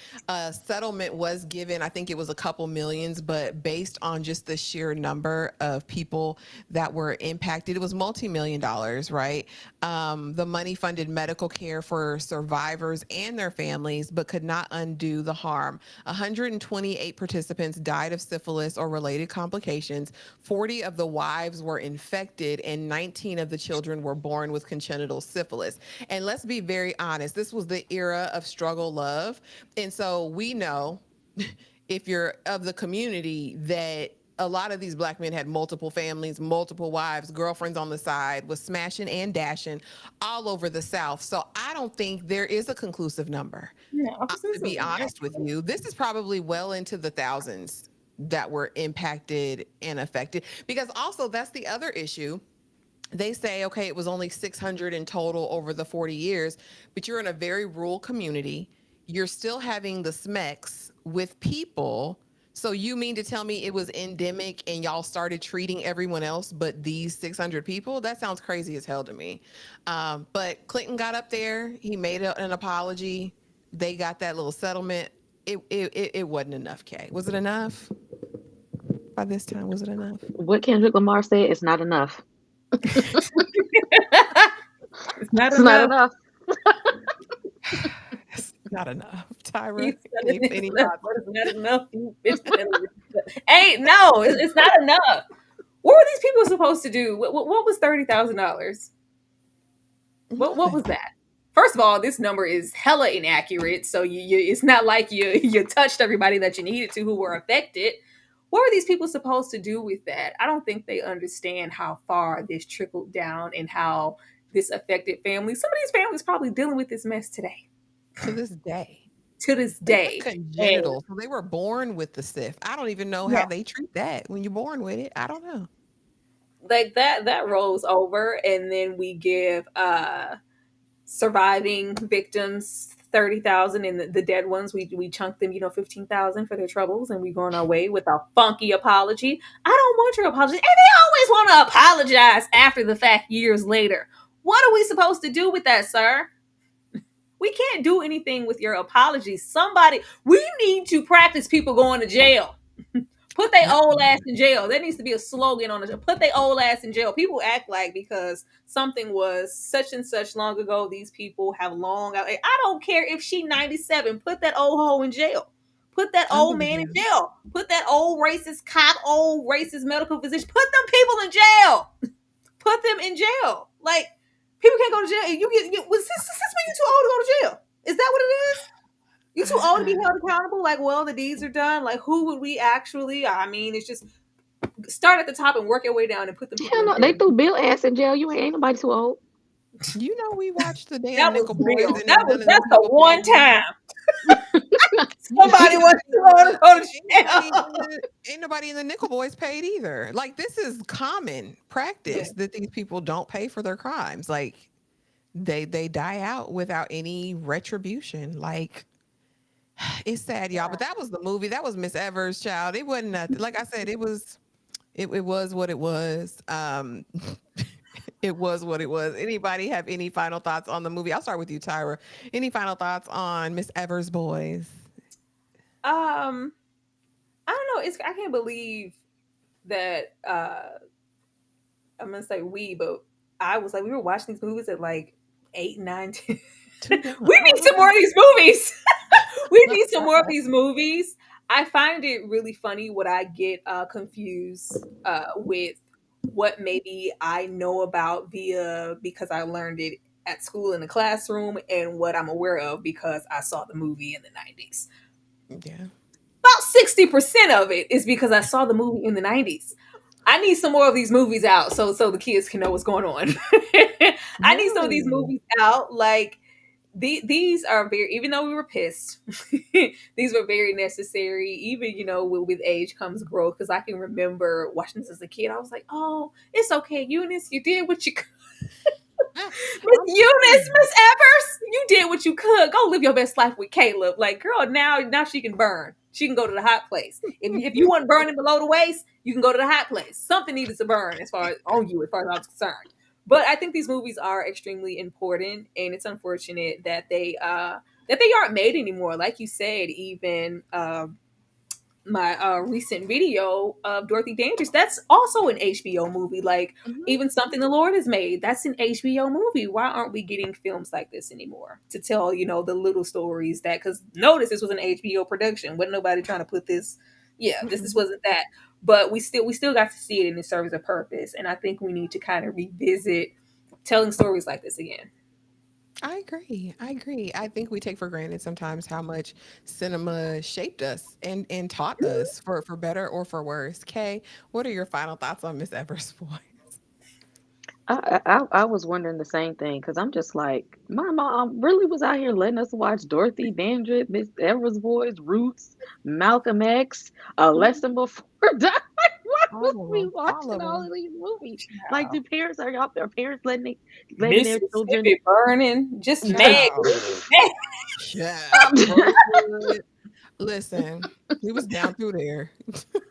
Settlement was given, I think it was a couple millions, but based on just the sheer number of people that were impacted, it was multi-million dollars, right? The money funded medical care for survivors and their families, but could not undo the harm. 128 participants died of syphilis or related complications. 40 of the wives were infected, and 19 of the children were born with congenital syphilis. And let's be very honest, this was the era of struggle love. And so we know, if you're of the community, that a lot of these black men had multiple families, multiple wives, girlfriends on the side, was smashing and dashing all over the South. So I don't think there is a conclusive number. Yeah, To be honest with you, this is probably well into the thousands that were impacted and affected, because also that's the other issue. They say, okay, it was only 600 in total over the 40 years, but you're in a very rural community. You're still having the SMECs with people. So you mean to tell me it was endemic and y'all started treating everyone else but these 600 people? That sounds crazy as hell to me. But Clinton got up there. He made an apology. They got that little settlement. It wasn't enough, Kay. Was it enough? By this time, was it enough? what Kendrick Lamar said, it's not enough. It's not It's not enough. enough. It's not enough. Tyra, He said any, it's any enough, thoughts? but it's not enough. You bitch. Ain't no, it's not enough. What were these people supposed to do? What was $30,000? What was that? First of all, this number is hella inaccurate. So it's not like you touched everybody that you needed to who were affected. What were these people supposed to do with that? I don't think they understand how far this trickled down and how this affected families. Some of these families probably dealing with this mess today, To this day. to this They said day. And congenital. So they were born with the SIF. I don't even know yeah, how they treat that when you're born with it. I don't know. like that rolls over, and then we give surviving victims 30,000, and the dead ones we chunk them 15,000 for their troubles, and we go on our way with a funky apology. I don't want your apology, and they always want to apologize after the fact years later. What are we supposed to do with that, sir? We can't do anything with your apology. We need to practice people going to jail. Put their old ass in jail. There needs to be a slogan on it. Put their old ass in jail. People act like because something was such and such long ago, these people have long out. I don't care if she 97. Put that old hoe in jail. Put that Under old the man in jail. jail. Put that old racist cop, old racist medical physician. Put them people in jail. Put them in jail. Like, people can't go to jail. Was this when you too old to go to jail? Is that what it is? You too old to be held accountable? Like, well, the deeds are done. Like, who would we actually? I mean, it's just start at the top and work your way down and put the people Hell in no, they jail. threw Bill ass in jail. You ain't nobody too old. You know, we watched the That damn was Nickel Boys, real. and then none of them That's the people one paid me. time Ain't somebody wants nobody to in the go to ain't nobody jail. in the ain't nobody in the Nickel Boys paid either. Like this is common Yeah. practice that these people don't pay for their crimes. Like they die out without any retribution. Like it's sad, y'all. But that was the movie. That was Miss Evers' child. It wasn't nothing. Like I said, it was what it was. It was what it was. Anybody have any final thoughts on the movie? I'll start with you, Tyra. Any final thoughts on Miss Evers' Boys? Um, I don't know. It's I can't believe that I'm gonna say we, but I was like we were watching these movies at like 8, 9, 10. Too young. We need some more of these movies. We need some more of these movies. I find it really funny what I get confused with what maybe I know about via because I learned it at school in the classroom and what I'm aware of because I saw the movie in the 90s. Yeah. About 60% of it is because I saw the movie in the 90s. I need some more of these movies out so the kids can know what's going on. I need some of these No. movies out. Like these are very, even though we were pissed, these were very necessary. Even with age comes growth. Because I can remember watching this as a kid. I was like, oh, it's okay, Eunice, you did what you could. Ah, Miss I'm Eunice, saying. Miss Evers, you did what you could. Go live your best life with Caleb. Like, girl, now she can burn. She can go to the hot place. If you want burning below the waist, you can go to the hot place. Something needed to burn as far as I was concerned. But I think these movies are extremely important, and it's unfortunate that they aren't made anymore. Like you said, even my recent video of Dorothy Dandridge, that's also an HBO movie. Like Mhm. even Something the Lord has made, that's an HBO movie. Why aren't we getting films like this anymore to tell the little stories that? Because notice this was an HBO production. Wasn't nobody trying to put this. Yeah, this Mm-mm. wasn't that. But we still got to see it and it serves a purpose. And I think we need to kind of revisit telling stories like this again. I agree. I agree. I think we take for granted sometimes how much cinema shaped us and taught us for better or for worse. Kay, what are your final thoughts on Miss Evers' Boys? I was wondering the same thing because I'm just like, my mom really was out here letting us watch Dorothy Dandridge, Miss Evers Boys, Roots, Malcolm X, A Mhm. Lesson Before Dying. Why was All of we them. All watching of all them. of these movies? Like, Child. do parents are y'all their parents letting their children? Mississippi burning, just mad. Child. Mad. Child. Um, Rosewood. Listen, we was down through there.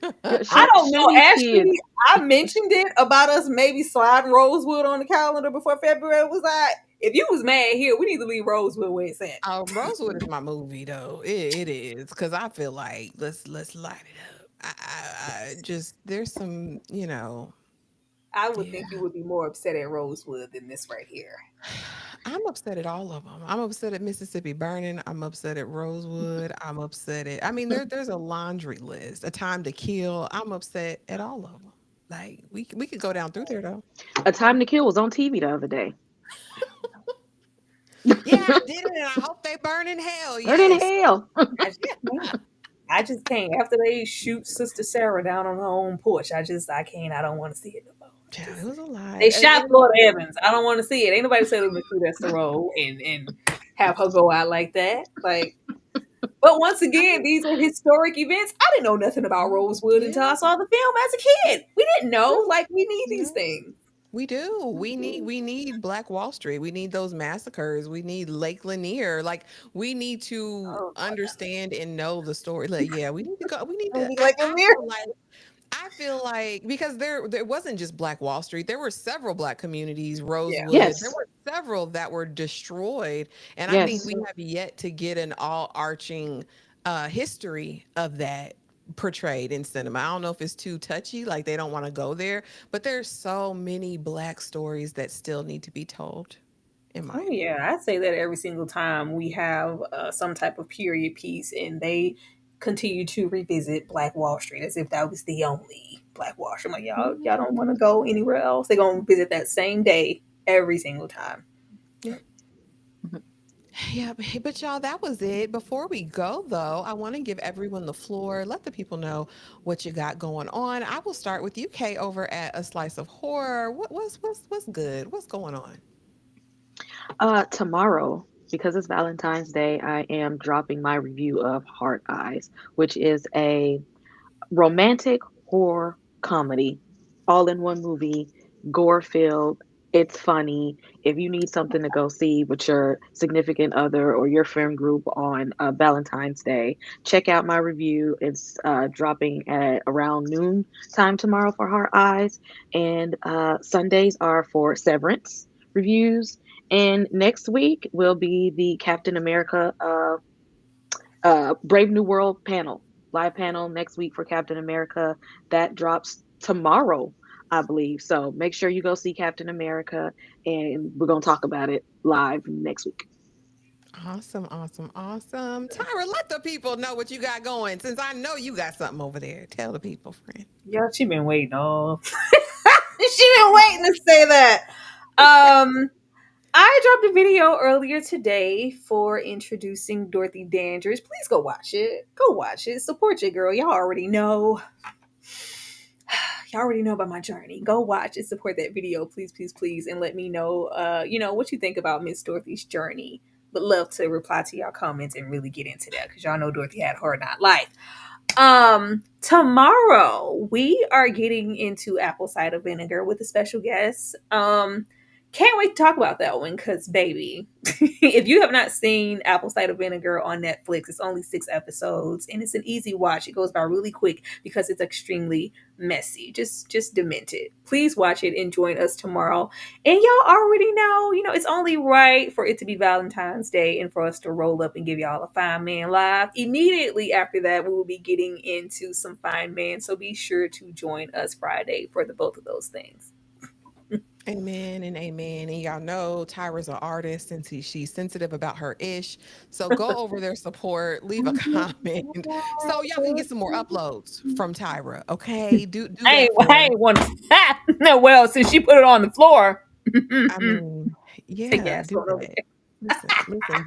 yeah, I don't show know. these Ashley, kids. I mentioned it about us maybe sliding Rosewood on the calendar before February was like, if you was mad here, we need to leave Rosewood where it's at. Rosewood is my movie though. It is because I feel like let's light it up. I just there's some I would yeah. think you would be more upset at Rosewood than this right here. I'm upset at all of them. I'm upset at Mississippi Burning. I'm upset at Rosewood. I'm upset at. I mean, there's a laundry list. A Time to Kill. I'm upset at all of them. Like we could go down through there though. A Time to Kill was on TV the other day. Yeah, I did it, and I hope they burn in hell. Burn in Yes. hell. I just can't. I just can't. After they shoot Sister Sarah down on her own porch, I can't. I don't want to see it no more. Child, it was a lot. They shot Florida Evans. I don't want to see it. Ain't nobody said it was shoot Esther Rowe and have her go out like that. Like, but once I again, mean, these are historic events. I didn't know nothing about Rosewood until yeah, I saw the film as a kid. We didn't know. yeah, Like, we need these yeah. things. We do. We need Black Wall Street. We need those massacres. We need Lake Lanier. Like we need to Oh, understand and know the story. Like yeah, we need to go. We need I to. mean, I, like a I mirror. feel like I feel like because there wasn't just Black Wall Street. There were several Black communities. Yeah. Rosewood. There Yes. were several that were destroyed, and I think Yes. we have yet to get an all arching history of that portrayed in cinema. I don't know if it's too touchy, like they don't want to go there, but there's so many Black stories that still need to be told, in my Oh opinion. yeah, I say that every single time we have some type of period piece, and they continue to revisit Black Wall Street as if that was the only Black Wall Street. I'm like, y'all don't want to go anywhere else. They're gonna visit that same day every single time. Yeah. Yeah, but y'all, that was it. Before we go, though, I want to give everyone the floor. Let the people know what you got going on. I will start with you, Kay, over at A Slice of Horror. What's good? What's going on? Tomorrow, because it's Valentine's Day, I am dropping my review of Heart Eyes, which is a romantic horror comedy, all in one movie, gore filled. It's funny. If you need something to go see with your significant other or your friend group on Valentine's Day, check out my review. It's dropping at around noon time tomorrow for Heart Eyes, and Sundays are for Severance reviews. And next week will be the Captain America Brave New World panel, live panel next week for Captain America. That drops tomorrow, I believe. So make sure you go see Captain America, and we're gonna talk about it live next week. Awesome, awesome, awesome. Tyra, let the people know what you got going since I know you got something over there. Tell the people, friend. Yeah, she been waiting on. She been waiting to say that. I dropped a video earlier today for introducing Dorothy Dandridge. Please go watch it. Go watch it. Support your girl. Y'all already know. Y'all already know about my journey. Go watch and support that video, please, please, please, and let me know, what you think about Miss Dorothy's journey. But love to reply to y'all comments and really get into that because y'all know Dorothy had a hard not life. Tomorrow we are getting into apple cider vinegar with a special guest. Can't wait to talk about that one because, baby, if you have not seen Apple Cider Vinegar on Netflix, it's only 6 episodes and it's an easy watch. It goes by really quick because it's extremely messy, just demented. Please watch it and join us tomorrow. And y'all already know, it's only right for it to be Valentine's Day and for us to roll up and give y'all a Fine Man live. Immediately after that, we will be getting into some Fine Man. So be sure to join us Friday for the both of those things. Amen and amen. And y'all know Tyra's an artist and she's sensitive about her ish. So go over there, support, leave a comment so y'all can get some more uploads from Tyra. Okay. Do that for I us. ain't want to. No, well, since she put it on the floor. I mean, yeah, do that. Listen,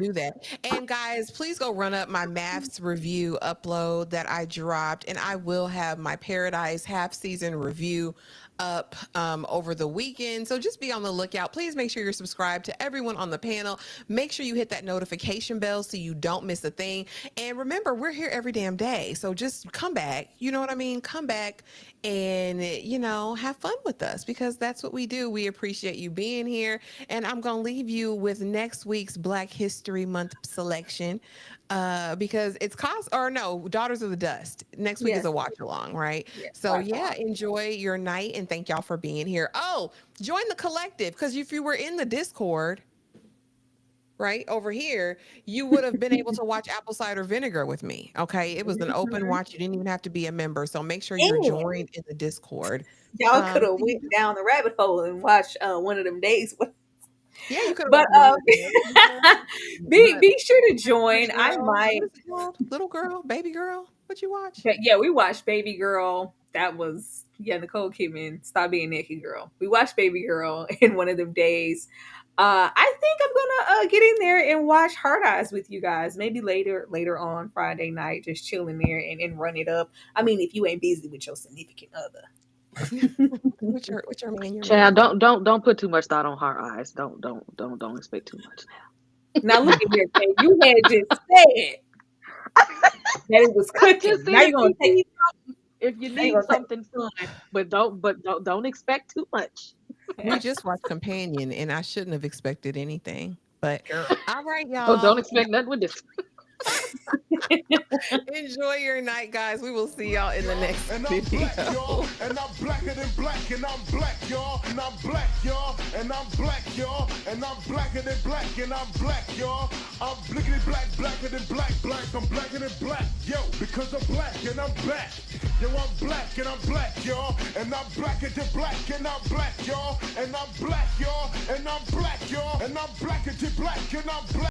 do that. And guys, please go run up my maths review upload that I dropped, and I will have my Paradise half season review up over the weekend. So just be on the lookout. Please make sure you're subscribed to everyone on the panel. Make sure you hit that notification bell so you don't miss a thing. And remember, we're here every damn day. So just come back. You know what I mean? Come back and, have fun with us because that's what we do. We appreciate you being here. And I'm going to leave you with next week's Black History Month selection because it's Daughters of the Dust. Next week is a watch along, right? Yes, so enjoy your night and thank y'all for being here. Oh, join the collective because if you were in the Discord, right over here, you would have been able to watch Apple Cider Vinegar with me. Okay, it was an open watch. You didn't even have to be a member. So make sure you're joined in the Discord. Y'all could have went down the rabbit hole and watched one of them days. Yeah, you could have. But be sure to join. I might. Little girl, baby girl. What you watch? Yeah, we watched Baby Girl. That was Nicole Kidman. Stop being naked, girl. We watched Baby Girl in one of them days. I think I'm gonna get in there and watch Hard Eyes with you guys. Maybe later on Friday night, just chilling there and run it up. I mean, if you ain't busy with your significant other. What's your man? Child, don't put too much thought on Heart Eyes. Don't expect too much now. Now look at here, Kay. You had just said that it was cooking. Now you're gonna take if you need something fun, but don't expect too much. We just watched Companion, and I shouldn't have expected anything. But all right, y'all. Oh, don't expect nothing with this. Enjoy your night, guys. We will see y'all in the next video. Black, y'all, and I'm blacker than black, and I'm black, y'all, and I'm black, y'all, and I'm black, y'all, and I'm blacker than black, and I'm black, y'all. I'm blickety black, blacker than black, I'm blacker than black, yo, because I'm black and I'm back. Yo, I'm black and I'm black, y'all, and I'm blacker than black, and I'm black, y'all, and I'm black, y'all, and I'm black, y'all, and I'm blacker than black, and I'm black.